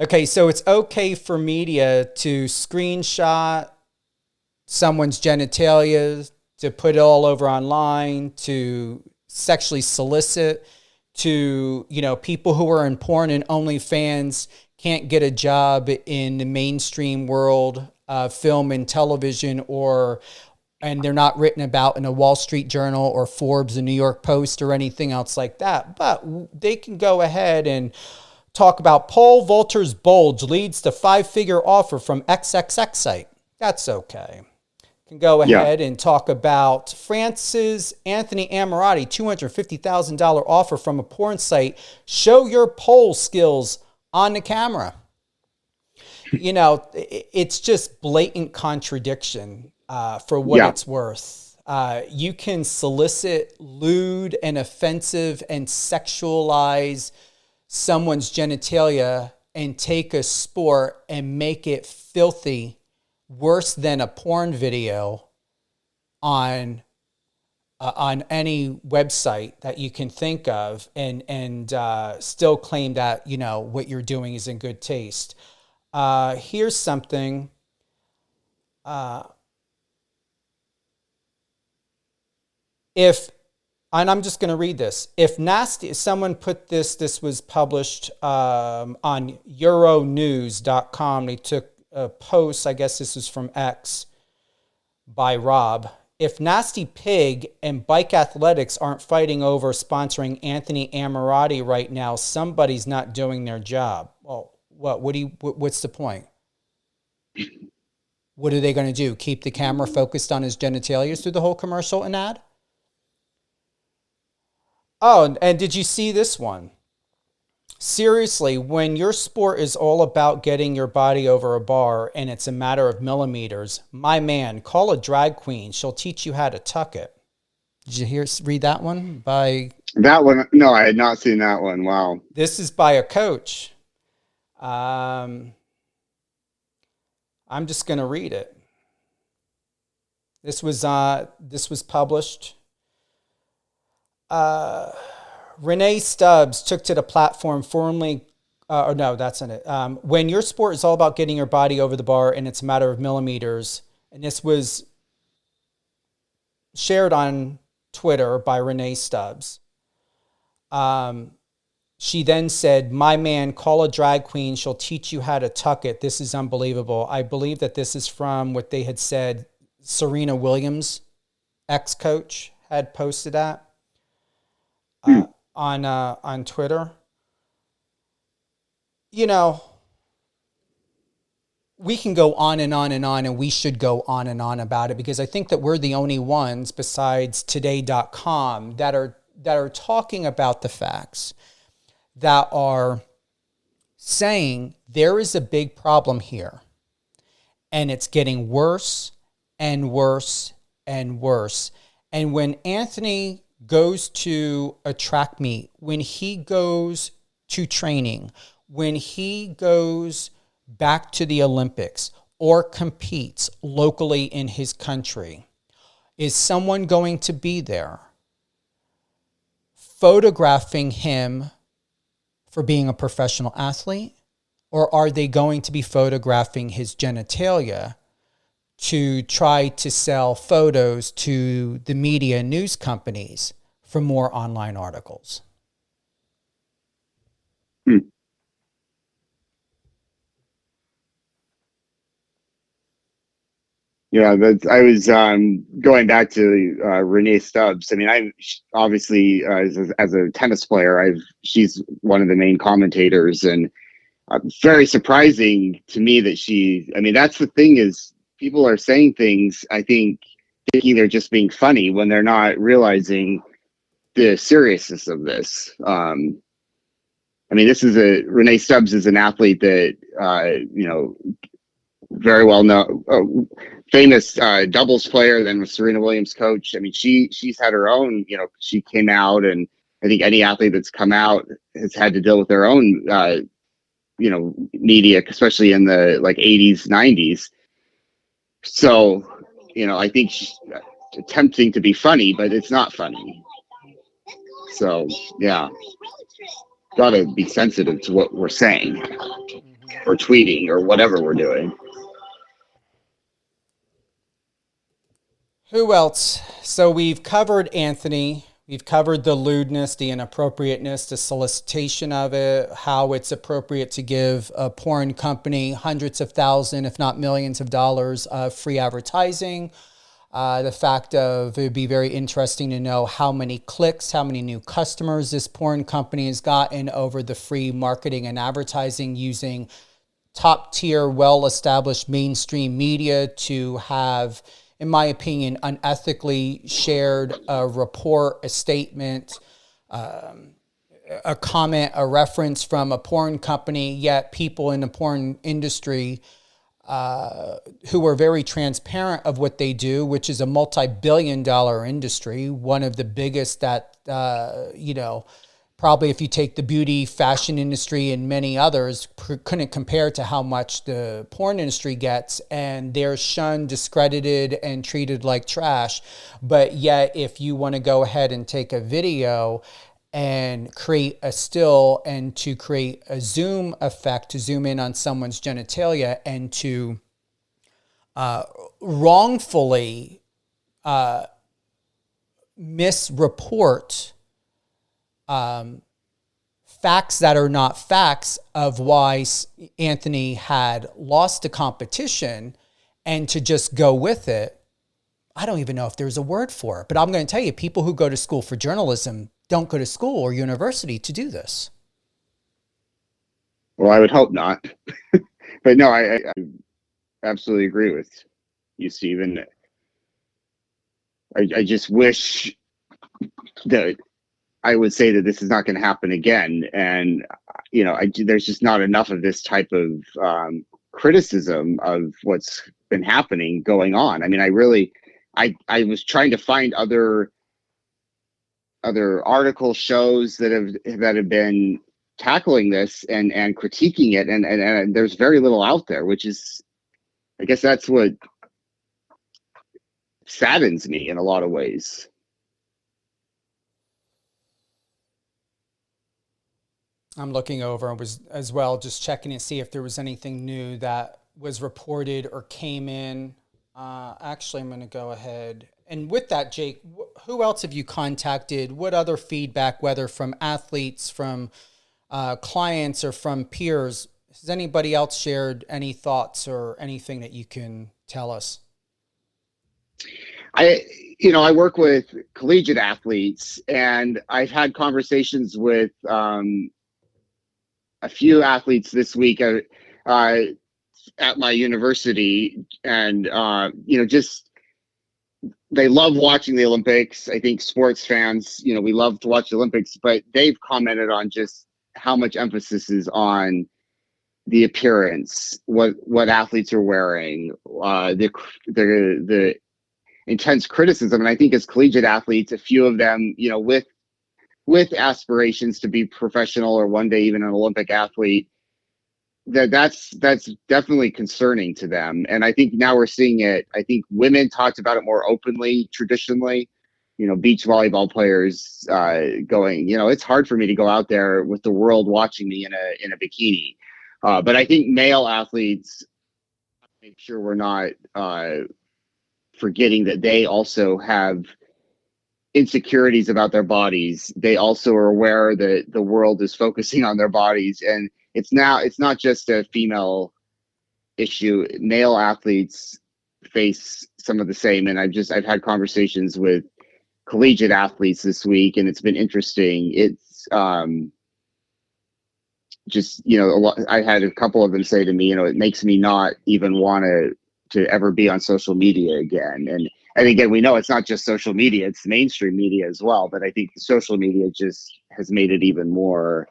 Okay, so it's okay for media to screenshot someone's genitalia, to put it all over online, to sexually solicit, to, people who are in porn and OnlyFans can't get a job in the mainstream world of film and television, and they're not written about in a Wall Street Journal or Forbes, the New York Post, or anything else like that. But they can go ahead and talk about Pole Vaulter's bulge leads to 5-figure offer from XXX site. That's okay. Can go ahead and talk about France's Anthony Ammirati $250,000 offer from a porn site. Show your pole skills on the camera. It's just blatant contradiction. For what it's worth. You can solicit lewd and offensive and sexualize someone's genitalia and take a sport and make it filthy, worse than a porn video on any website that you can think of, and still claim that, what you're doing is in good taste. Here's something. And I'm just going to read this. Someone put this was published on Euronews.com. They took a post, I guess this is from X, by Rob. If Nasty Pig and Bike Athletics aren't fighting over sponsoring Anthony Ammirati right now, somebody's not doing their job. Well, what's the point? What are they going to do? Keep the camera focused on his genitalia through the whole commercial and ad? Oh, and did you see this one? Seriously, when your sport is all about getting your body over a bar and it's a matter of millimeters, my man, call a drag queen. She'll teach you how to tuck it. Did you read that one? That one? No, I had not seen that one. Wow. This is by a coach. I'm just going to read it. This was published. Renee Stubbs took to the platform formerly, that's in it. When your sport is all about getting your body over the bar and it's a matter of millimeters, and this was shared on Twitter by Renee Stubbs. She then said, "My man, call a drag queen. She'll teach you how to tuck it. This is unbelievable." I believe that this is from what they had said Serena Williams, ex-coach, had posted that on Twitter. You know, we can go on and on and on, and we should go on and on about it, because I think that we're the only ones besides today.com that are talking about the facts, that are saying there is a big problem here, and it's getting worse and worse and worse. And when Anthony goes to a track meet, when he goes to training, when he goes back to the Olympics or competes locally in his country, is someone going to be there photographing him for being a professional athlete? Or are they going to be photographing his genitalia to try to sell photos to the media and news companies for more online articles? Yeah, I was going back to Renee Stubbs. I mean, I obviously as a tennis player, she's one of the main commentators, and very surprising to me that she. I mean, that's the thing, is people are saying things, I think, thinking they're just being funny when they're not realizing the seriousness of this. I mean, Renee Stubbs is an athlete that very well known, famous doubles player, then was Serena Williams' coach. I mean, she's had her own, she came out, and I think any athlete that's come out has had to deal with their own, media, especially in the 80s, 90s. So, I think she's attempting to be funny, but it's not funny. So, yeah, gotta be sensitive to what we're saying or tweeting or whatever we're doing. Who else? So we've covered Anthony. We've covered the lewdness, the inappropriateness, the solicitation of it, how it's appropriate to give a porn company hundreds of thousands, if not millions of dollars of free advertising. The fact of, it would be very interesting to know how many clicks, how many new customers this porn company has gotten over the free marketing and advertising, using top tier, well-established mainstream media to have, in my opinion, unethically shared a report, a statement, a comment, a reference from a porn company, yet people in the porn industry who are very transparent of what they do, which is a multi-billion-dollar industry, one of the biggest that, probably if you take the beauty, fashion industry and many others, couldn't compare to how much the porn industry gets, and they're shunned, discredited, and treated like trash. But yet, if you want to go ahead and take a video and create a still, and to create a zoom effect to zoom in on someone's genitalia, and to wrongfully misreport facts that are not facts of why Anthony had lost the competition, and to just go with it. I don't even know if there's a word for it, but I'm going to tell you, people who go to school for journalism don't go to school or university to do this. Well, I would hope not. But no, I absolutely agree with you, Stephen. I just wish that I would say that this is not going to happen again. And, there's just not enough of this type of criticism of what's been happening going on. I mean, I was trying to find other article shows that have been tackling this and critiquing it, and there's very little out there, which is, I guess that's what saddens me in a lot of ways. I'm looking over and was as well just checking to see if there was anything new that was reported or came in. Actually, I'm going to go ahead. And with that, Jake, who else have you contacted? What other feedback, whether from athletes, from clients or from peers. Has anybody else shared any thoughts or anything that you can tell us? I work with collegiate athletes, and I've had conversations with a few athletes this week at my university, and just they love watching the Olympics. I think sports fans, we love to watch the Olympics, but they've commented on just how much emphasis is on the appearance, what athletes are wearing, the intense criticism. And I think as collegiate athletes, a few of them, with aspirations to be professional or one day even an Olympic athlete, that's definitely concerning to them. And I think now we're seeing it. I think women talked about it more openly traditionally. Beach volleyball players going, it's hard for me to go out there with the world watching me in a bikini. But I think male athletes, make sure we're not forgetting that they also have insecurities about their bodies. They also are aware that the world is focusing on their bodies, and it's not just a female issue. Male athletes face some of the same, and I've had conversations with collegiate athletes this week, and it's been interesting. It's I had a couple of them say to me, it makes me not even want to ever be on social media again. And again, we know it's not just social media, it's mainstream media as well. But I think the social media just has made it even more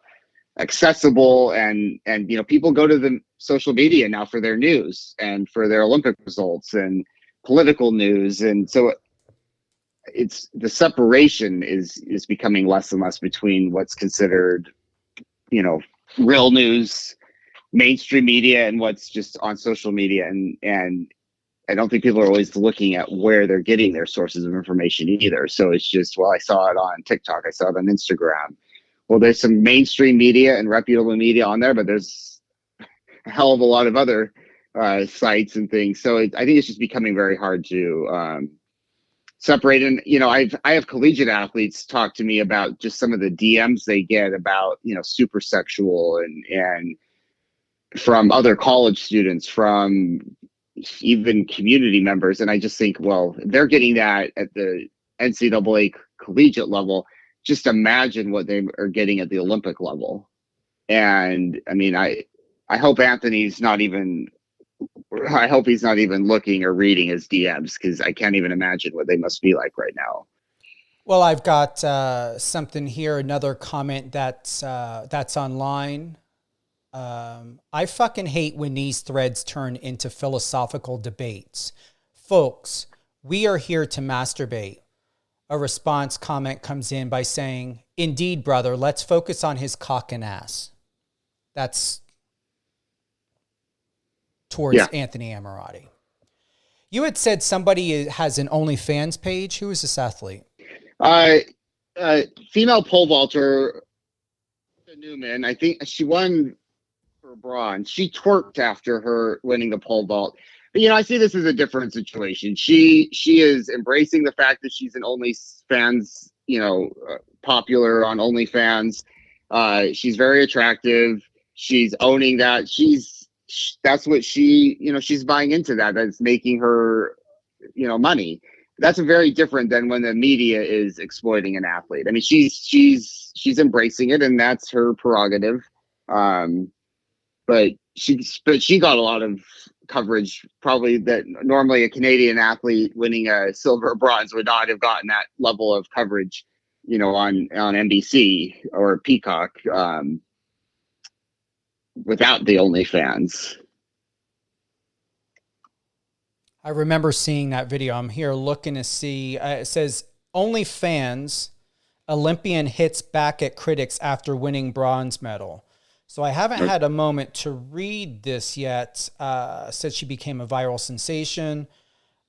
accessible. And people go to the social media now for their news and for their Olympic results and political news. And so it's the separation is becoming less and less between what's considered, real news, mainstream media, and what's just on social media. And I don't think people are always looking at where they're getting their sources of information either. So it's just, well, I saw it on TikTok, I saw it on Instagram. Well, there's some mainstream media and reputable media on there, but there's a hell of a lot of other sites and things. So I think it's just becoming very hard to separate. And I have collegiate athletes talk to me about just some of the DMs they get about super sexual and from other college students, from even community members. And I just think, well, they're getting that at the NCAA collegiate level. Just imagine what they are getting at the Olympic level. And I mean, I hope he's not even looking or reading his DMs, because I can't even imagine what they must be like right now. Well, I've got something here, another comment that's online. I fucking hate when these threads turn into philosophical debates. Folks, we are here to masturbate. A response comment comes in by saying, "Indeed, brother, let's focus on his cock and ass." That's towards Anthony Ammirati. You had said somebody has an OnlyFans page. Who is this athlete? Female pole vaulter, Newman. I think she won for bronze. She twerked after her winning the pole vault. But I see this as a different situation. She is embracing the fact that she's an OnlyFans, popular on OnlyFans. She's very attractive. She's owning that. That's what she's buying into that. That's making her, money. That's very different than when the media is exploiting an athlete. I mean, she's embracing it, and that's her prerogative. But she got a lot of coverage, probably that normally a Canadian athlete winning a silver or bronze would not have gotten that level of coverage, on NBC or Peacock, without the OnlyFans. I remember seeing that video. I'm here looking to see. It says OnlyFans Olympian hits back at critics after winning bronze medal. So I haven't had a moment to read this yet. Said she became a viral sensation.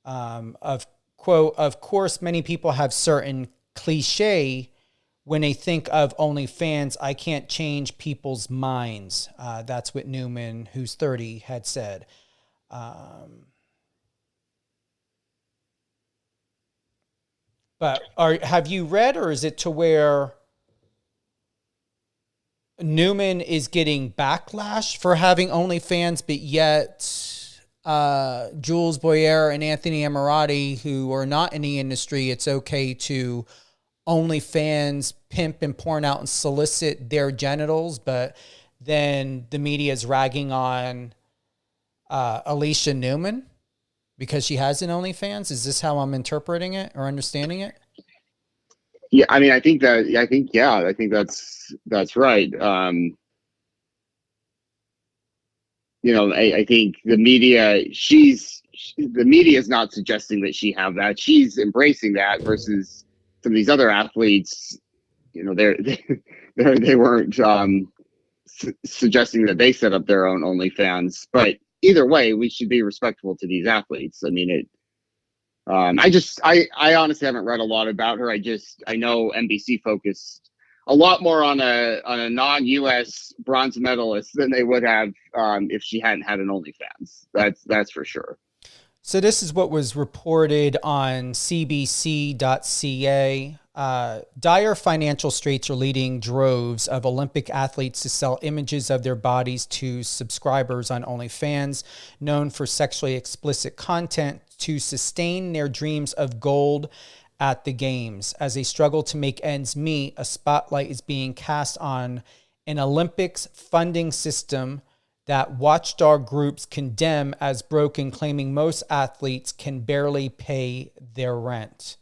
Of course, many people have certain cliche when they think of OnlyFans. I can't change people's minds. That's what Newman, who's 30, had said. But have you read, or is it to where Newman is getting backlash for having OnlyFans, but yet Jules Boyer and Anthony Ammirati, who are not in the industry, it's okay to OnlyFans pimp and porn out and solicit their genitals, but then the media is ragging on Alicia Newman because she has an OnlyFans. Is this how I'm interpreting it or understanding it? Yeah, I mean, I think that's right. I think the media is not suggesting that she have that. She's embracing that versus some of these other athletes. They weren't suggesting that they set up their own OnlyFans. But either way, we should be respectful to these athletes. I mean, I honestly haven't read a lot about her. I know NBC focused a lot more on a non-US bronze medalist than they would have if she hadn't had an OnlyFans. That's for sure. So this is what was reported on CBC.ca. Dire financial straits are leading droves of Olympic athletes to sell images of their bodies to subscribers on OnlyFans, known for sexually explicit content, to sustain their dreams of gold at the games. As they struggle to make ends meet, a spotlight is being cast on an Olympics funding system that watchdog groups condemn as broken, claiming most athletes can barely pay their rent.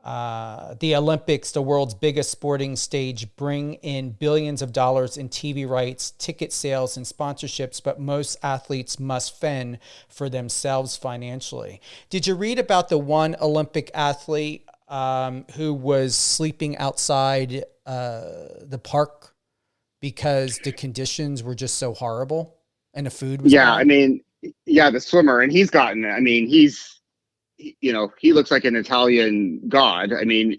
The Olympics, the world's biggest sporting stage, bring in billions of dollars in TV rights, ticket sales, and sponsorships, but most athletes must fend for themselves financially. Did you read about the one Olympic athlete who was sleeping outside the park because the conditions were just so horrible and the food was bad? I mean, the swimmer, and he looks like an Italian god. I mean,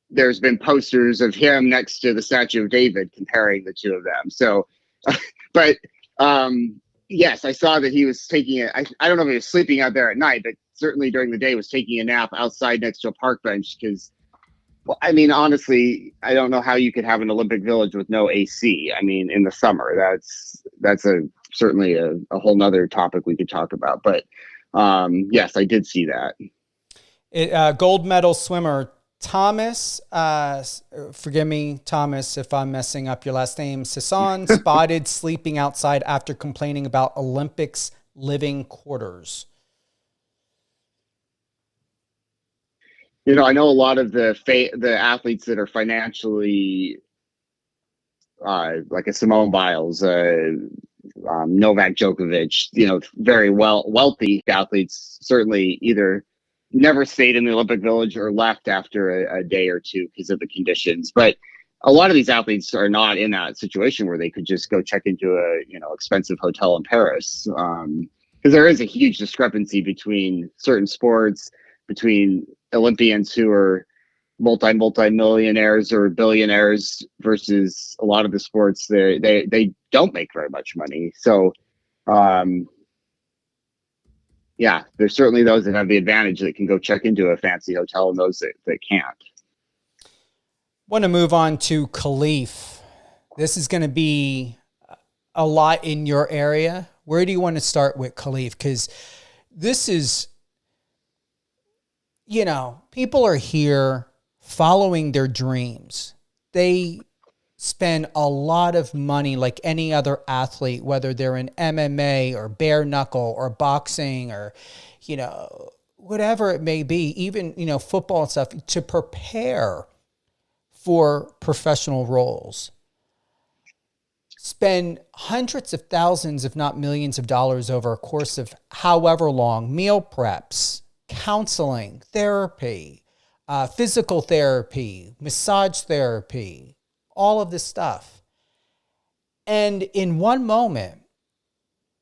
there's been posters of him next to the statue of David comparing the two of them. So, but yes, I saw that he was taking it. I don't know if he was sleeping out there at night, but certainly during the day was taking a nap outside next to a park bench because, well, I mean, honestly, I don't know how you could have an Olympic Village with no AC. I mean, in the summer, that's certainly a whole nother topic we could talk about. But yes, I did see that. Gold medal swimmer Thomas, forgive me, Thomas, if I'm messing up your last name, Sisson, spotted sleeping outside after complaining about Olympics living quarters. I know a lot of the athletes that are financially, like a Simone Biles, Novak Djokovic, very wealthy athletes, certainly either never stayed in the Olympic Village or left after a day or two because of the conditions. But a lot of these athletes are not in that situation where they could just go check into a expensive hotel in Paris, because there is a huge discrepancy between certain sports, between Olympians who are multi-millionaires or billionaires versus a lot of the sports they don't make very much money. So there's certainly those that have the advantage that can go check into a fancy hotel and those that can't. Want to move on to Khalif. This is going to be a lot in your area. Where do you want to start with Khalif? Because this is, people are here following their dreams. They spend a lot of money like any other athlete, whether they're in MMA or bare knuckle or boxing or, whatever it may be, even, football and stuff, to prepare for professional roles. Spend hundreds of thousands, if not millions of dollars over a course of however long, meal preps, counseling, therapy, physical therapy, massage therapy, all of this stuff. And in one moment,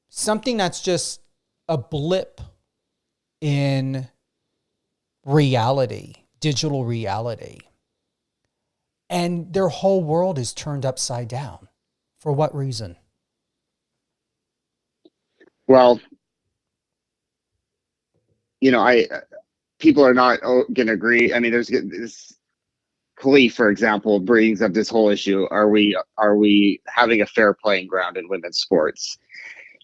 something that's just a blip in reality, digital reality, and their whole world is turned upside down. For what reason? Well, people are not going to agree. I mean, there's this. Khalif, for example, brings up this whole issue. Are we having a fair playing ground in women's sports?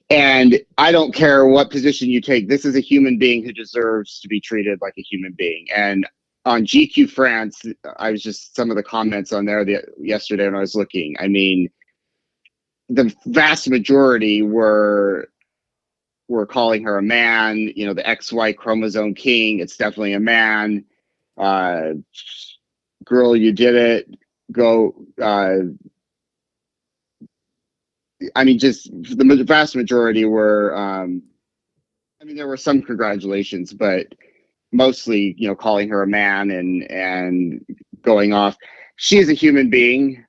And I don't care what position you take. This is a human being who deserves to be treated like a human being. And on GQ France, I was just some of the comments on there yesterday when I was looking. I mean, the vast majority were calling her a man. You know, the XY chromosome king. It's definitely a man. Girl, you did it. Go. I mean, just the vast majority were. I mean, there were some congratulations, but mostly, you know, calling her a man and going off. She is a human being.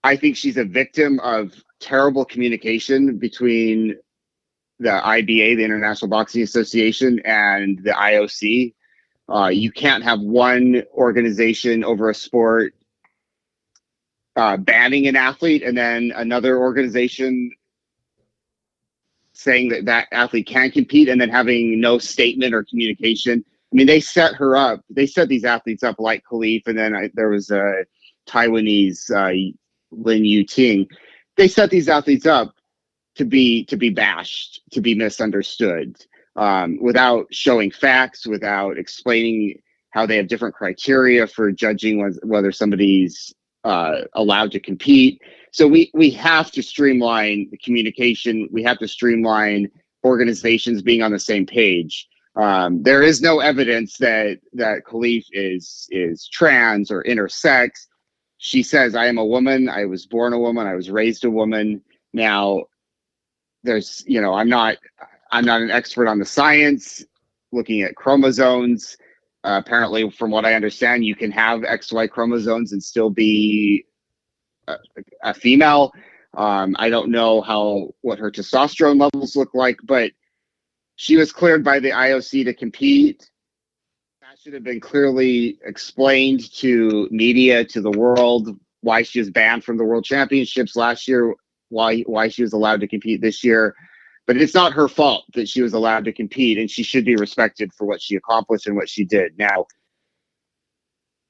I think she's a victim of terrible communication between the IBA, the International Boxing Association, and the IOC. You can't have one organization over a sport banning an athlete and then another organization saying that that athlete can compete and then having no statement or communication. I mean, they set her up. They set these athletes up like Khalif, and then there was a Taiwanese Lin Yu Ting. They set these athletes up to be bashed, to be misunderstood, without showing facts, without explaining how they have different criteria for judging whether somebody's allowed to compete. So we have to streamline the communication. We have to streamline organizations being on the same page. There is no evidence that Khalif is trans or intersex. She says, "I am a woman. I was born a woman. I was raised a woman." Now, there's, you know, I'm not an expert on the science, looking at chromosomes. Apparently, from what I understand, you can have XY chromosomes and still be a female. I don't know what her testosterone levels look like, but she was cleared by the IOC to compete. That should have been clearly explained to media, to the world, why she was banned from the World Championships last year, why she was allowed to compete this year. But it's not her fault that she was allowed to compete, and she should be respected for what she accomplished and what she did. Now,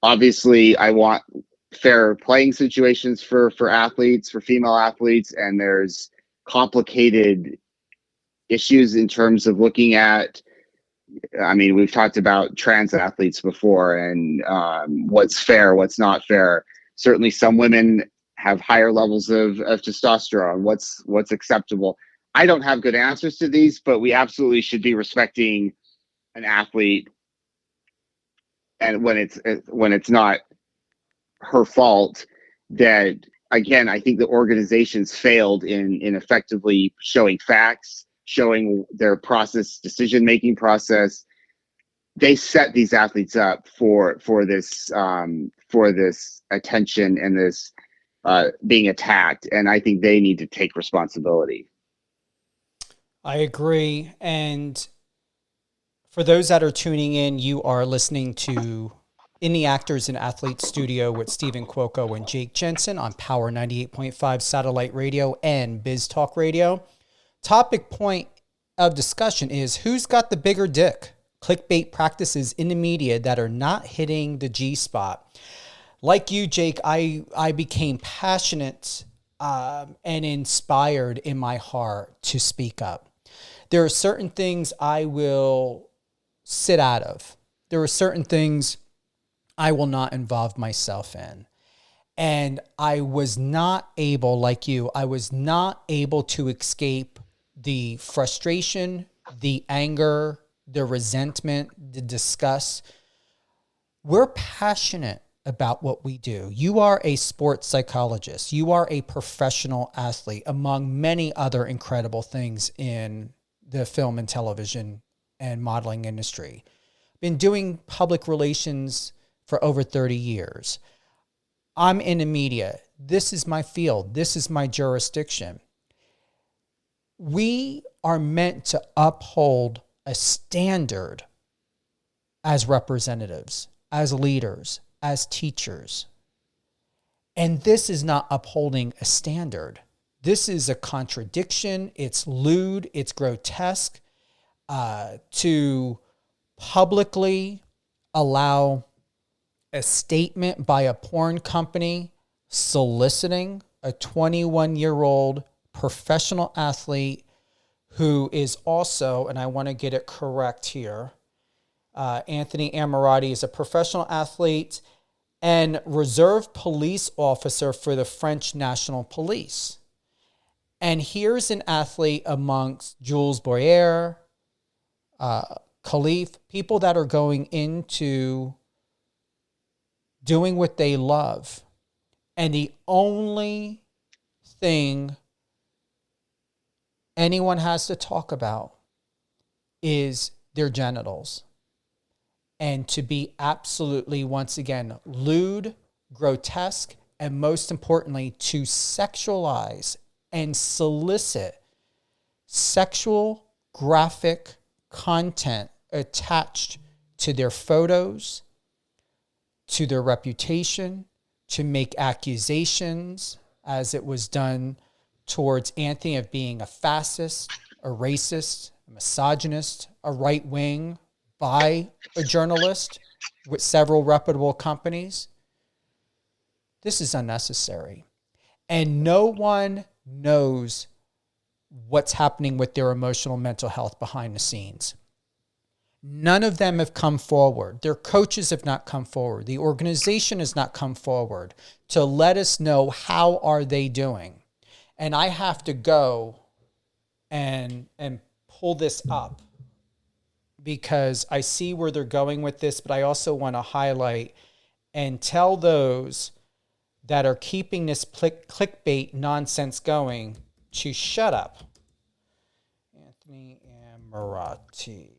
obviously, I want fair playing situations for athletes, for female athletes, and there's complicated issues in terms of looking at, I mean, we've talked about trans athletes before and what's fair, what's not fair. Certainly some women have higher levels of testosterone. What's acceptable? I don't have good answers to these, but we absolutely should be respecting an athlete, and when it's not her fault. That, again, I think the organizations failed in effectively showing facts, showing their decision-making process. They set these athletes up for this attention and this being attacked, and I think they need to take responsibility. I agree. And for those that are tuning in, you are listening to In the Actors and Athletes Studio with Stephen Cuoco and Jake Jensen on Power 98.5 Satellite Radio and Biz Talk Radio. Topic point of discussion is, who's got the bigger dick? Clickbait practices in the media that are not hitting the G spot. Like you, Jake, I became passionate and inspired in my heart to speak up. There are certain things I will sit out of. There are certain things I will not involve myself in. And I was not able, like you, I was not able to escape the frustration, the anger, the resentment, the disgust. We're passionate about what we do. You are a sports psychologist. You are a professional athlete, among many other incredible things in the film and television and modeling industry. Been doing public relations for over 30 years. I'm in the media. This is my field. This is my jurisdiction. We are meant to uphold a standard as representatives, as leaders, as teachers. And this is not upholding a standard. This is a contradiction. It's lewd. It's grotesque to publicly allow a statement by a porn company soliciting a 21-year-old professional athlete who is also, and I want to get it correct here, Anthony Ammirati is a professional athlete and reserve police officer for the French National Police. And here's an athlete amongst Jules Boyer, Khalif, people that are going into doing what they love. And the only thing anyone has to talk about is their genitals. And to be absolutely, once again, lewd, grotesque, and most importantly, to sexualize and solicit sexual graphic content attached to their photos, to their reputation, to make accusations, as it was done towards Anthony of being a fascist, a racist, a misogynist, a right wing, by a journalist with several reputable companies. This is unnecessary. And no one knows what's happening with their emotional mental health behind the scenes. None of them have come forward. Their coaches have not come forward. The organization has not come forward to let us know how are they doing. And I have to go and pull this up because I see where they're going with this, but I also want to highlight and tell those that are keeping this clickbait nonsense going to shut up. Anthony Ammirati.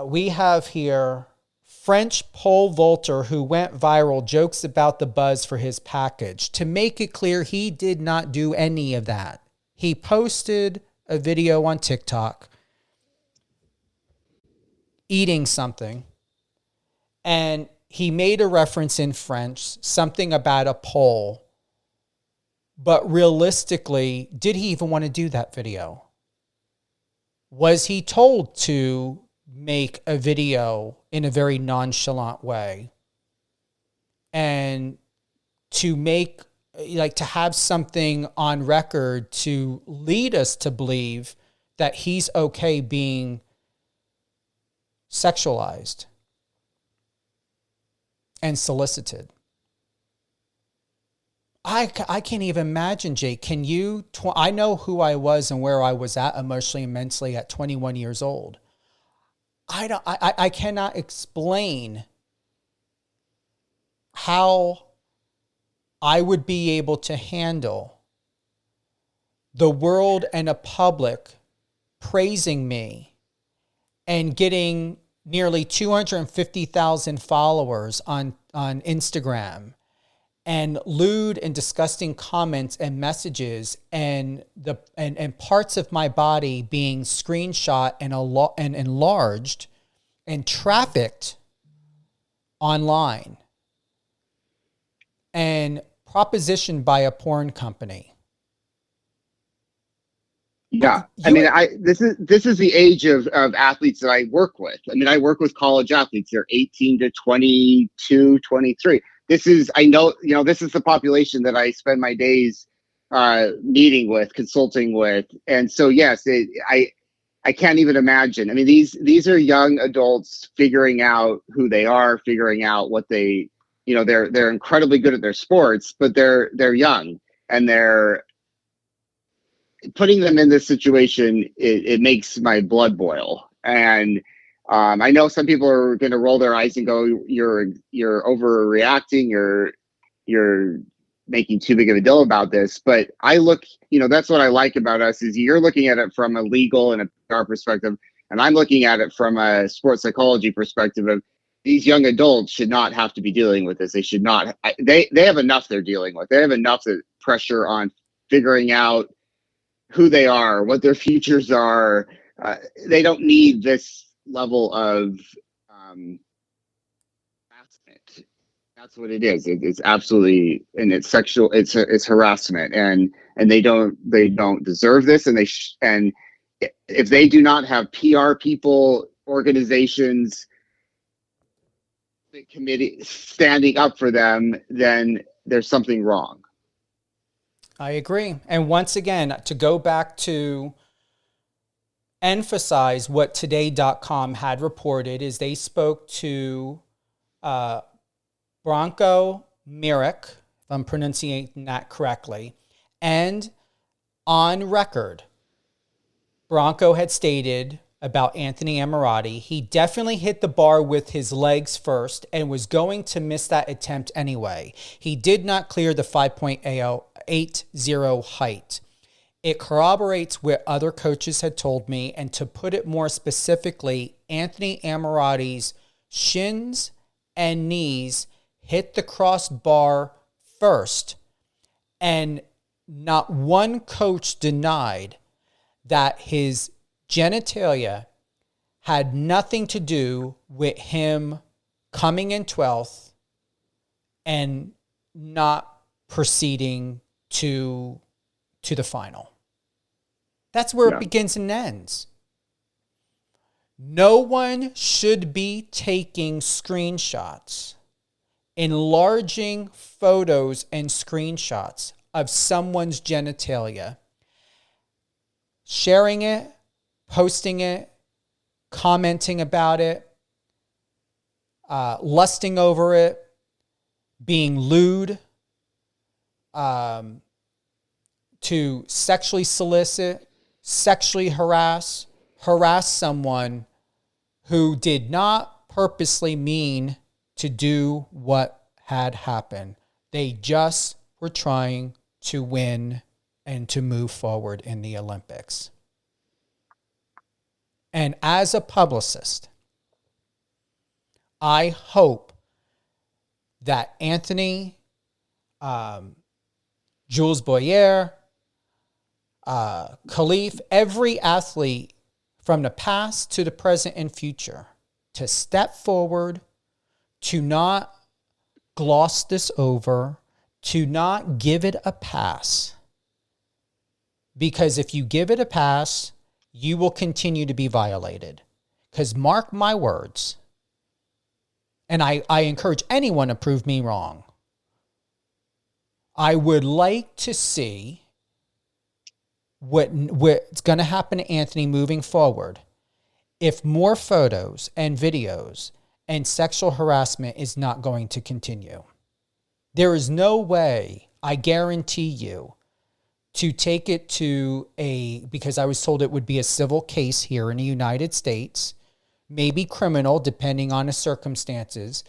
We have here French pole vaulter who went viral jokes about the buzz for his package. To make it clear, he did not do any of that. He posted a video on TikTok eating something, and he made a reference in French, something about a pole. But realistically, did he even want to do that video? Was he told to make a video in a very nonchalant way? And to make, to have something on record to lead us to believe that he's okay being sexualized and solicited. I can't even imagine, Jake. Can you? I know who I was and where I was at emotionally and mentally at 21 years old. I cannot explain how I would be able to handle the world and a public praising me and getting nearly 250,000 followers on Instagram, and lewd and disgusting comments and messages, and parts of my body being screenshot and enlarged and trafficked online and propositioned by a porn company. Yeah, this is the age of athletes that I work with. I mean, I work with college athletes. They're 18 to 22, 23. This is the population that I spend my days meeting with, consulting with. And so, yes, I can't even imagine. I mean, these are young adults figuring out who they are, figuring out what they, they're incredibly good at their sports, but they're young, and they're putting them in this situation. It makes my blood boil. And I know some people are going to roll their eyes and go, you're overreacting, you're making too big of a deal about this. But I look, that's what I like about us, is you're looking at it from a legal and a PR perspective, and I'm looking at it from a sports psychology perspective of these young adults should not have to be dealing with this. They should not. They have enough they're dealing with. They have enough pressure on figuring out who they are, what their futures are. They don't need this level of harassment. That's what it is. It's absolutely, and it's sexual. It's harassment, and they don't deserve this. And and if they do not have PR people, organizations Olympic Committee standing up for them, then there's something wrong. I agree. And once again, to go back to emphasize what today.com had reported is they spoke to Bronco Myrick, if I'm pronouncing that correctly, and on record, Bronco had stated about Anthony Ammirati, he definitely hit the bar with his legs first and was going to miss that attempt anyway. He did not clear the 5.80 height. It corroborates what other coaches had told me, and to put it more specifically, Anthony Ammirati's shins and knees hit the crossbar first, and not one coach denied that his genitalia had nothing to do with him coming in 12th and not proceeding to the final. That's where it begins and ends. No one should be taking screenshots, enlarging photos and screenshots of someone's genitalia, sharing it, posting it, commenting about it, lusting over it, being lewd, to sexually solicit, sexually harass someone who did not purposely mean to do what had happened. They just were trying to win and to move forward in the Olympics. And as a publicist, I hope that Anthony, Jules Boyer, Khalif, every athlete from the past to the present and future, to step forward, to not gloss this over, to not give it a pass. Because if you give it a pass, you will continue to be violated. Because mark my words, and I encourage anyone to prove me wrong, I would like to see what's going to happen to Anthony moving forward if more photos and videos and sexual harassment is not going to continue. There is no way, I guarantee you, to take it to because I was told it would be a civil case here in the United States, maybe criminal depending on the circumstances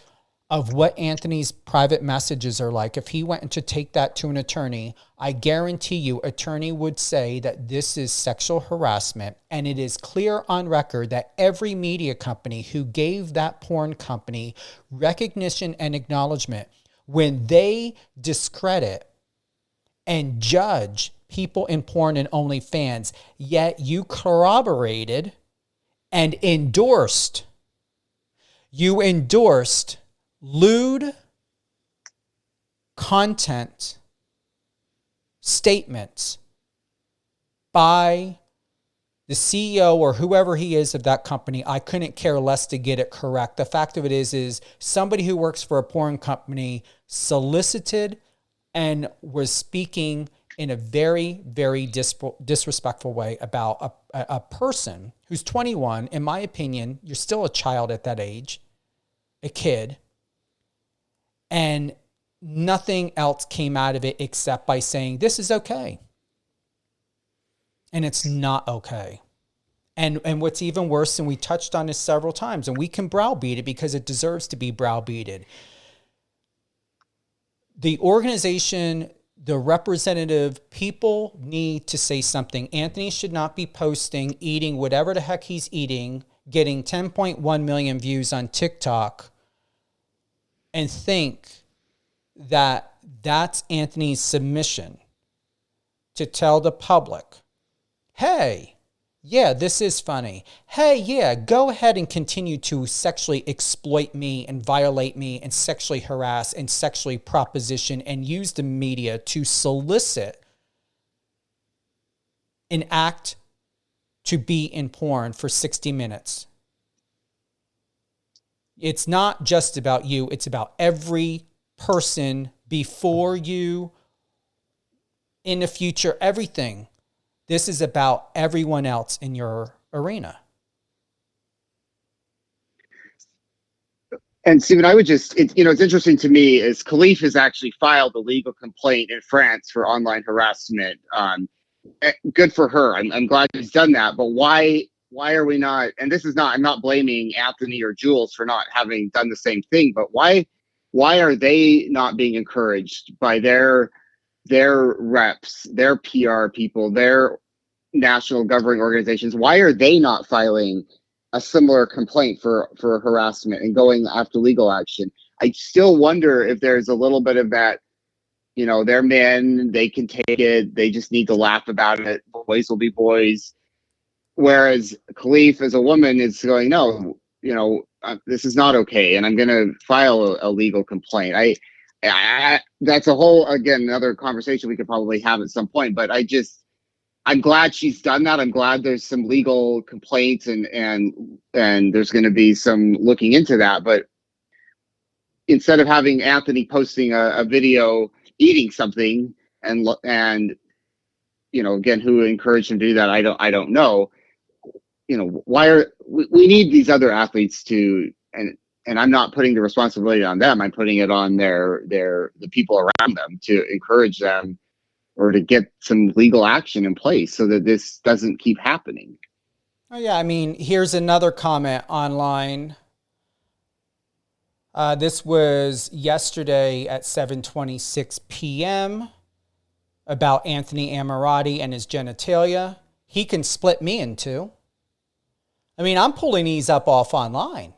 of what Anthony's private messages are like. If he went to take that to an attorney, I guarantee you attorney would say that this is sexual harassment, and it is clear on record that every media company who gave that porn company recognition and acknowledgement, when they discredit and judge people in porn and OnlyFans, yet you corroborated and endorsed lewd content statements by the CEO or whoever he is of that company. I couldn't care less to get it correct. The fact of it is somebody who works for a porn company solicited and was speaking in a very, very disrespectful way about a person who's 21. In my opinion, you're still a child at that age, a kid, and nothing else came out of it except by saying, this is okay. And it's not okay. And what's even worse, and we touched on this several times, and we can browbeat it because it deserves to be browbeated. The organization, the representative, people need to say something. Anthony should not be posting, eating whatever the heck he's eating, getting 10.1 million views on TikTok, and think that that's Anthony's submission to tell the public, hey, yeah, this is funny. Hey, yeah, go ahead and continue to sexually exploit me and violate me and sexually harass and sexually proposition and use the media to solicit an act to be in porn for 60 minutes. It's not just about you. It's about every person before you, in the future, everything. This is about everyone else in your arena. And Stephen, I would just, it's interesting to me is Khalif has actually filed a legal complaint in France for online harassment. Good for her. I'm glad she's done that. But why are we not? And this is not. I'm not blaming Anthony or Jules for not having done the same thing. But why are they not being encouraged by their reps, their PR people, their national governing organizations? Why are they not filing a similar complaint for harassment and going after legal action? I still wonder if there's a little bit of that, they're men, they can take it, they just need to laugh about it, boys will be boys. Whereas Khalif as a woman is going, no, this is not okay, and I'm going to file a legal complaint. I that's a whole, again, another conversation we could probably have at some point, but I'm glad she's done that. I'm glad there's some legal complaints and there's going to be some looking into that. But instead of having Anthony posting a video eating something and again, who encouraged him to do that, I don't know. Why are we need these other athletes to, and I'm not putting the responsibility on them. I'm putting it on the people around them to encourage them, or to get some legal action in place so that this doesn't keep happening. Oh yeah, I mean, here's another comment online. This was yesterday at 7:26 p.m. about Anthony Ammirati and his genitalia. He can split me in two. I mean, I'm pulling these up off online.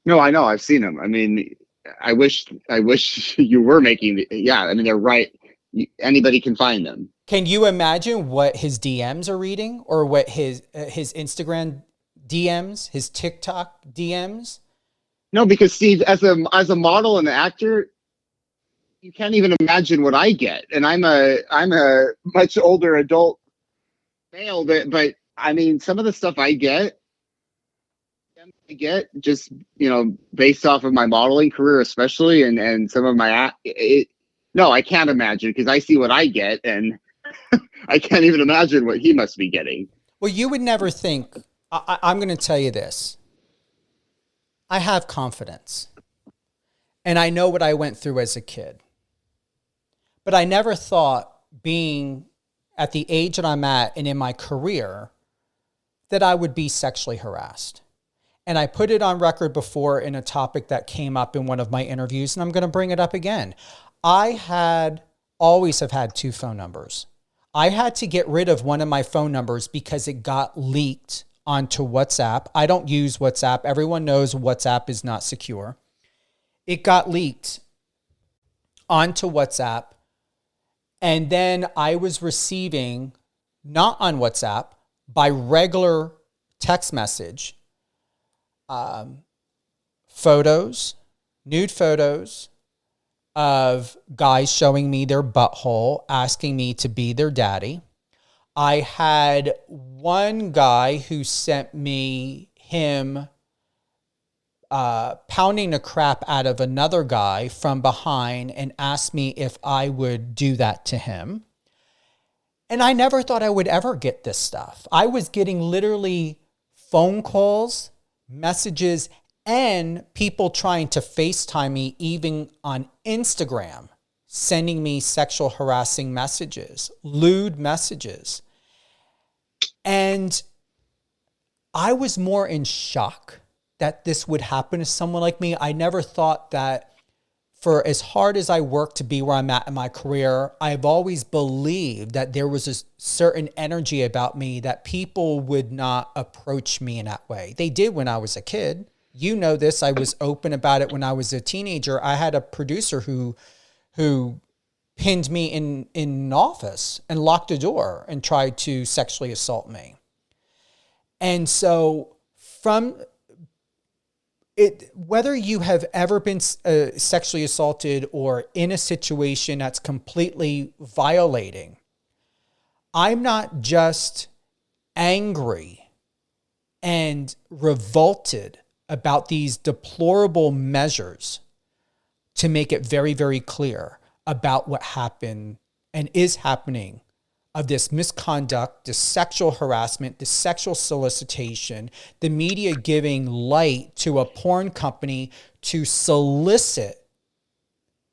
No, I know. I've seen them. I mean, I wish you were making I mean, they're right. Anybody can find them. Can you imagine what his DMs are reading, or what his Instagram DMs, his TikTok DMs? No, because Steve, as a model and an actor, you can't even imagine what I get. And I'm a much older adult male, but I mean, some of the stuff I get just, based off of my modeling career, especially, and some of my no, I can't imagine, because I see what I get, and I can't even imagine what he must be getting. Well, you would never think. I'm going to tell you this. I have confidence, and I know what I went through as a kid. But I never thought, being at the age that I'm at and in my career, that I would be sexually harassed. And I put it on record before in a topic that came up in one of my interviews, and I'm going to bring it up again. I always have had two phone numbers. I had to get rid of one of my phone numbers because it got leaked onto WhatsApp. I don't use WhatsApp. Everyone knows WhatsApp is not secure. It got leaked onto WhatsApp. And then I was receiving, not on WhatsApp, by regular text message, photos, nude photos of guys showing me their butthole, asking me to be their daddy. I had one guy who sent me him pounding the crap out of another guy from behind and asked me if I would do that to him. And I never thought I would ever get this stuff. I was getting literally phone calls, messages, and people trying to FaceTime me, even on Instagram, sending me sexual harassing messages, lewd messages. And I was more in shock that this would happen to someone like me. I never thought that, for as hard as I worked to be where I'm at in my career, I've always believed that there was a certain energy about me that people would not approach me in that way. They did when I was a kid. You know this. I was open about it when I was a teenager. I had a producer who pinned me in an office and locked the door and tried to sexually assault me. And so from it, whether you have ever been sexually assaulted or in a situation that's completely violating, I'm not just angry and revolted about these deplorable measures to make it very, very clear about what happened and is happening of this misconduct, this sexual harassment, this sexual solicitation, the media giving light to a porn company to solicit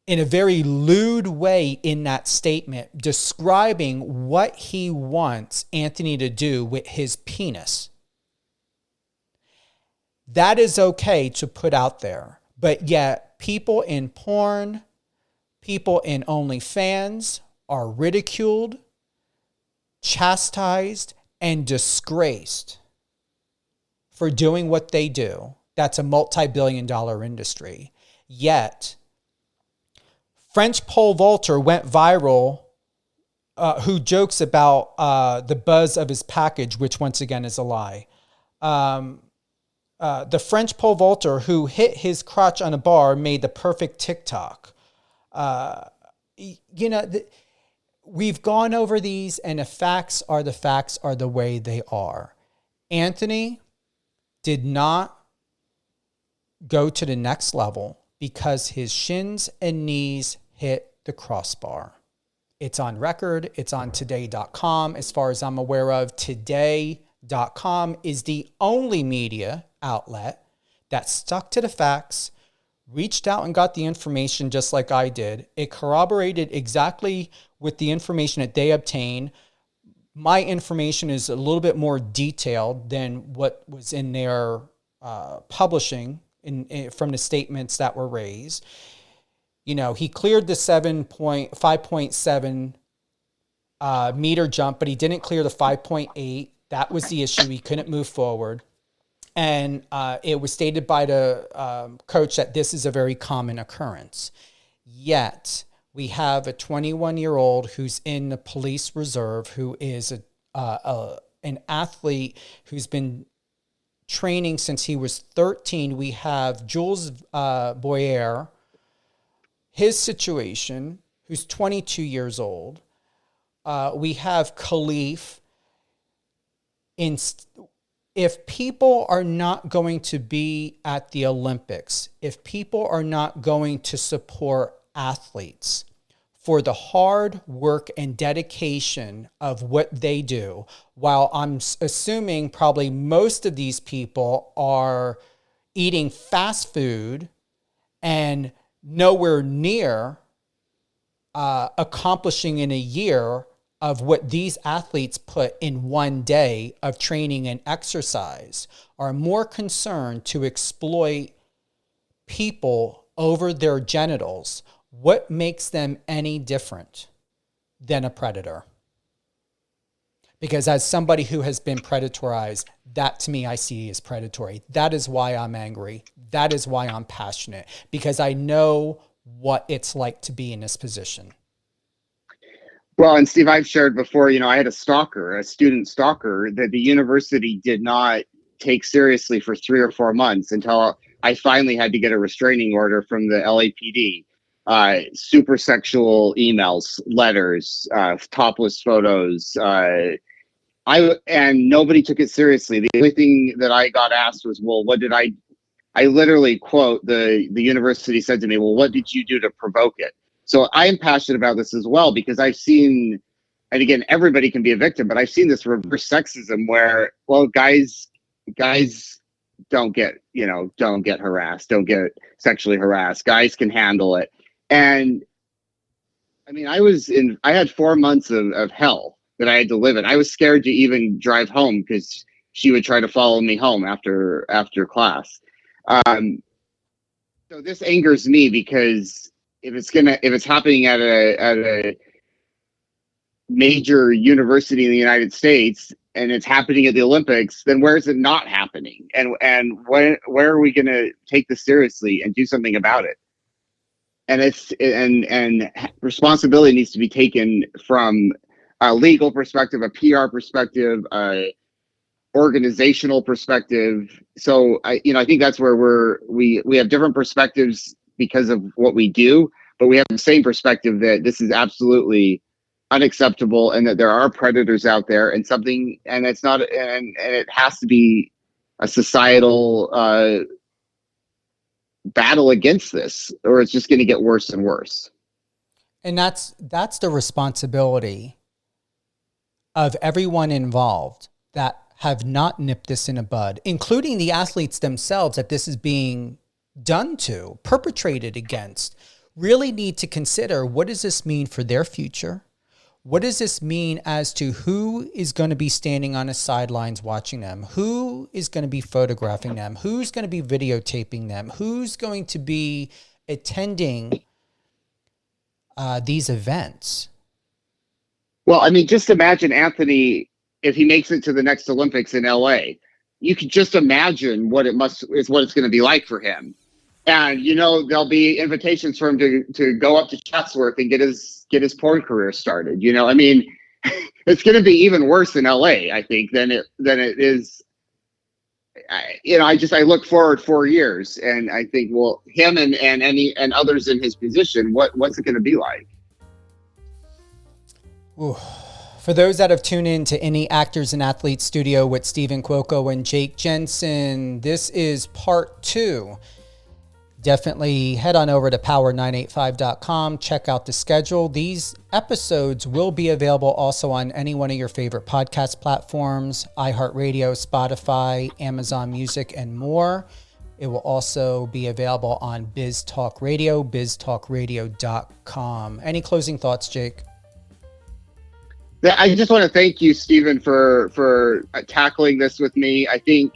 in a very lewd way in that statement, describing what he wants Anthony to do with his penis. That is okay to put out there, but yet people in porn, people in OnlyFans are ridiculed, chastised, and disgraced for doing what they do. That's a multi-billion-dollar industry. Yet, French pole vaulter went viral who jokes about the buzz of his package, which once again is a lie. The French pole vaulter who hit his crotch on a bar made the perfect TikTok. We've gone over these, and the facts are the way they are. Anthony did not go to the next level because his shins and knees hit the crossbar. It's on record. It's on today.com. As far as I'm aware of, today.com is the only media outlet that stuck to the facts, reached out and got the information just like I did. It corroborated exactly with the information that they obtained. My information is a little bit more detailed than what was in their publishing from the statements that were raised. You know, he cleared the 5.7 meter jump, but he didn't clear the 5.8. That was the issue. He couldn't move forward. And it was stated by the coach that this is a very common occurrence. Yet, we have a 21-year-old who's in the police reserve, who is an athlete who's been training since he was 13. We have Jules Boyer, his situation, who's 22 years old. We have Khalif. If people are not going to be at the Olympics, if people are not going to support athletes for the hard work and dedication of what they do, while I'm assuming probably most of these people are eating fast food and nowhere near accomplishing in a year of what these athletes put in one day of training and exercise, are more concerned to exploit people over their genitals. What makes them any different than a predator? Because as somebody who has been predatorized, that to me I see as predatory. That is why I'm angry. That is why I'm passionate, because I know what it's like to be in this position. Well, and Steve, I've shared before, I had a student stalker that the university did not take seriously for 3 or 4 months until I finally had to get a restraining order from the LAPD. Super sexual emails, letters, topless photos. And nobody took it seriously. The only thing that I got asked was, well, what did I literally quote, the university said to me, well, what did you do to provoke it? So I am passionate about this as well, because I've seen, and again, everybody can be a victim, but I've seen this reverse sexism where, well, guys don't get harassed, don't get sexually harassed. Guys can handle it. And I mean, I had 4 months of hell that I had to live in. I was scared to even drive home because she would try to follow me home after class. So this angers me, because if it's happening at a major university in the United States and it's happening at the Olympics, then where is it not happening? And where are we going to take this seriously and do something about it? And responsibility needs to be taken from a legal perspective, a PR perspective, organizational perspective. So I think that's where we have different perspectives because of what we do, but we have the same perspective that this is absolutely unacceptable and that there are predators out there, and it has to be a societal battle against this, or it's just going to get worse and worse. And that's the responsibility of everyone involved that have not nipped this in the bud, including the athletes themselves that this is being done to, perpetrated against, really need to consider, what does this mean for their future? What does this mean as to who is going to be standing on the sidelines watching them? Who is going to be photographing them? Who's going to be videotaping them? Who's going to be attending these events? Well, I mean, just imagine Anthony, if he makes it to the next Olympics in LA. You could just imagine what it's going to be like for him. And, you know, there'll be invitations for him to go up to Chatsworth and get his porn career started. You know, I mean, it's going to be even worse in LA, I think, than it is. I look forward 4 years, and I think, well, him and others in his position, what's it going to be like? Ooh. For those that have tuned in to Any Actors and Athletes Studio with Stephen Cuoco and Jake Jensen, this is part 2. Definitely head on over to power985.com. Check out the schedule. These episodes will be available also on any one of your favorite podcast platforms, iHeartRadio, Spotify, Amazon Music, and more. It will also be available on Biz Talk Radio, biztalkradio.com. Any closing thoughts, Jake? I just want to thank you, Stephen, for tackling this with me. I think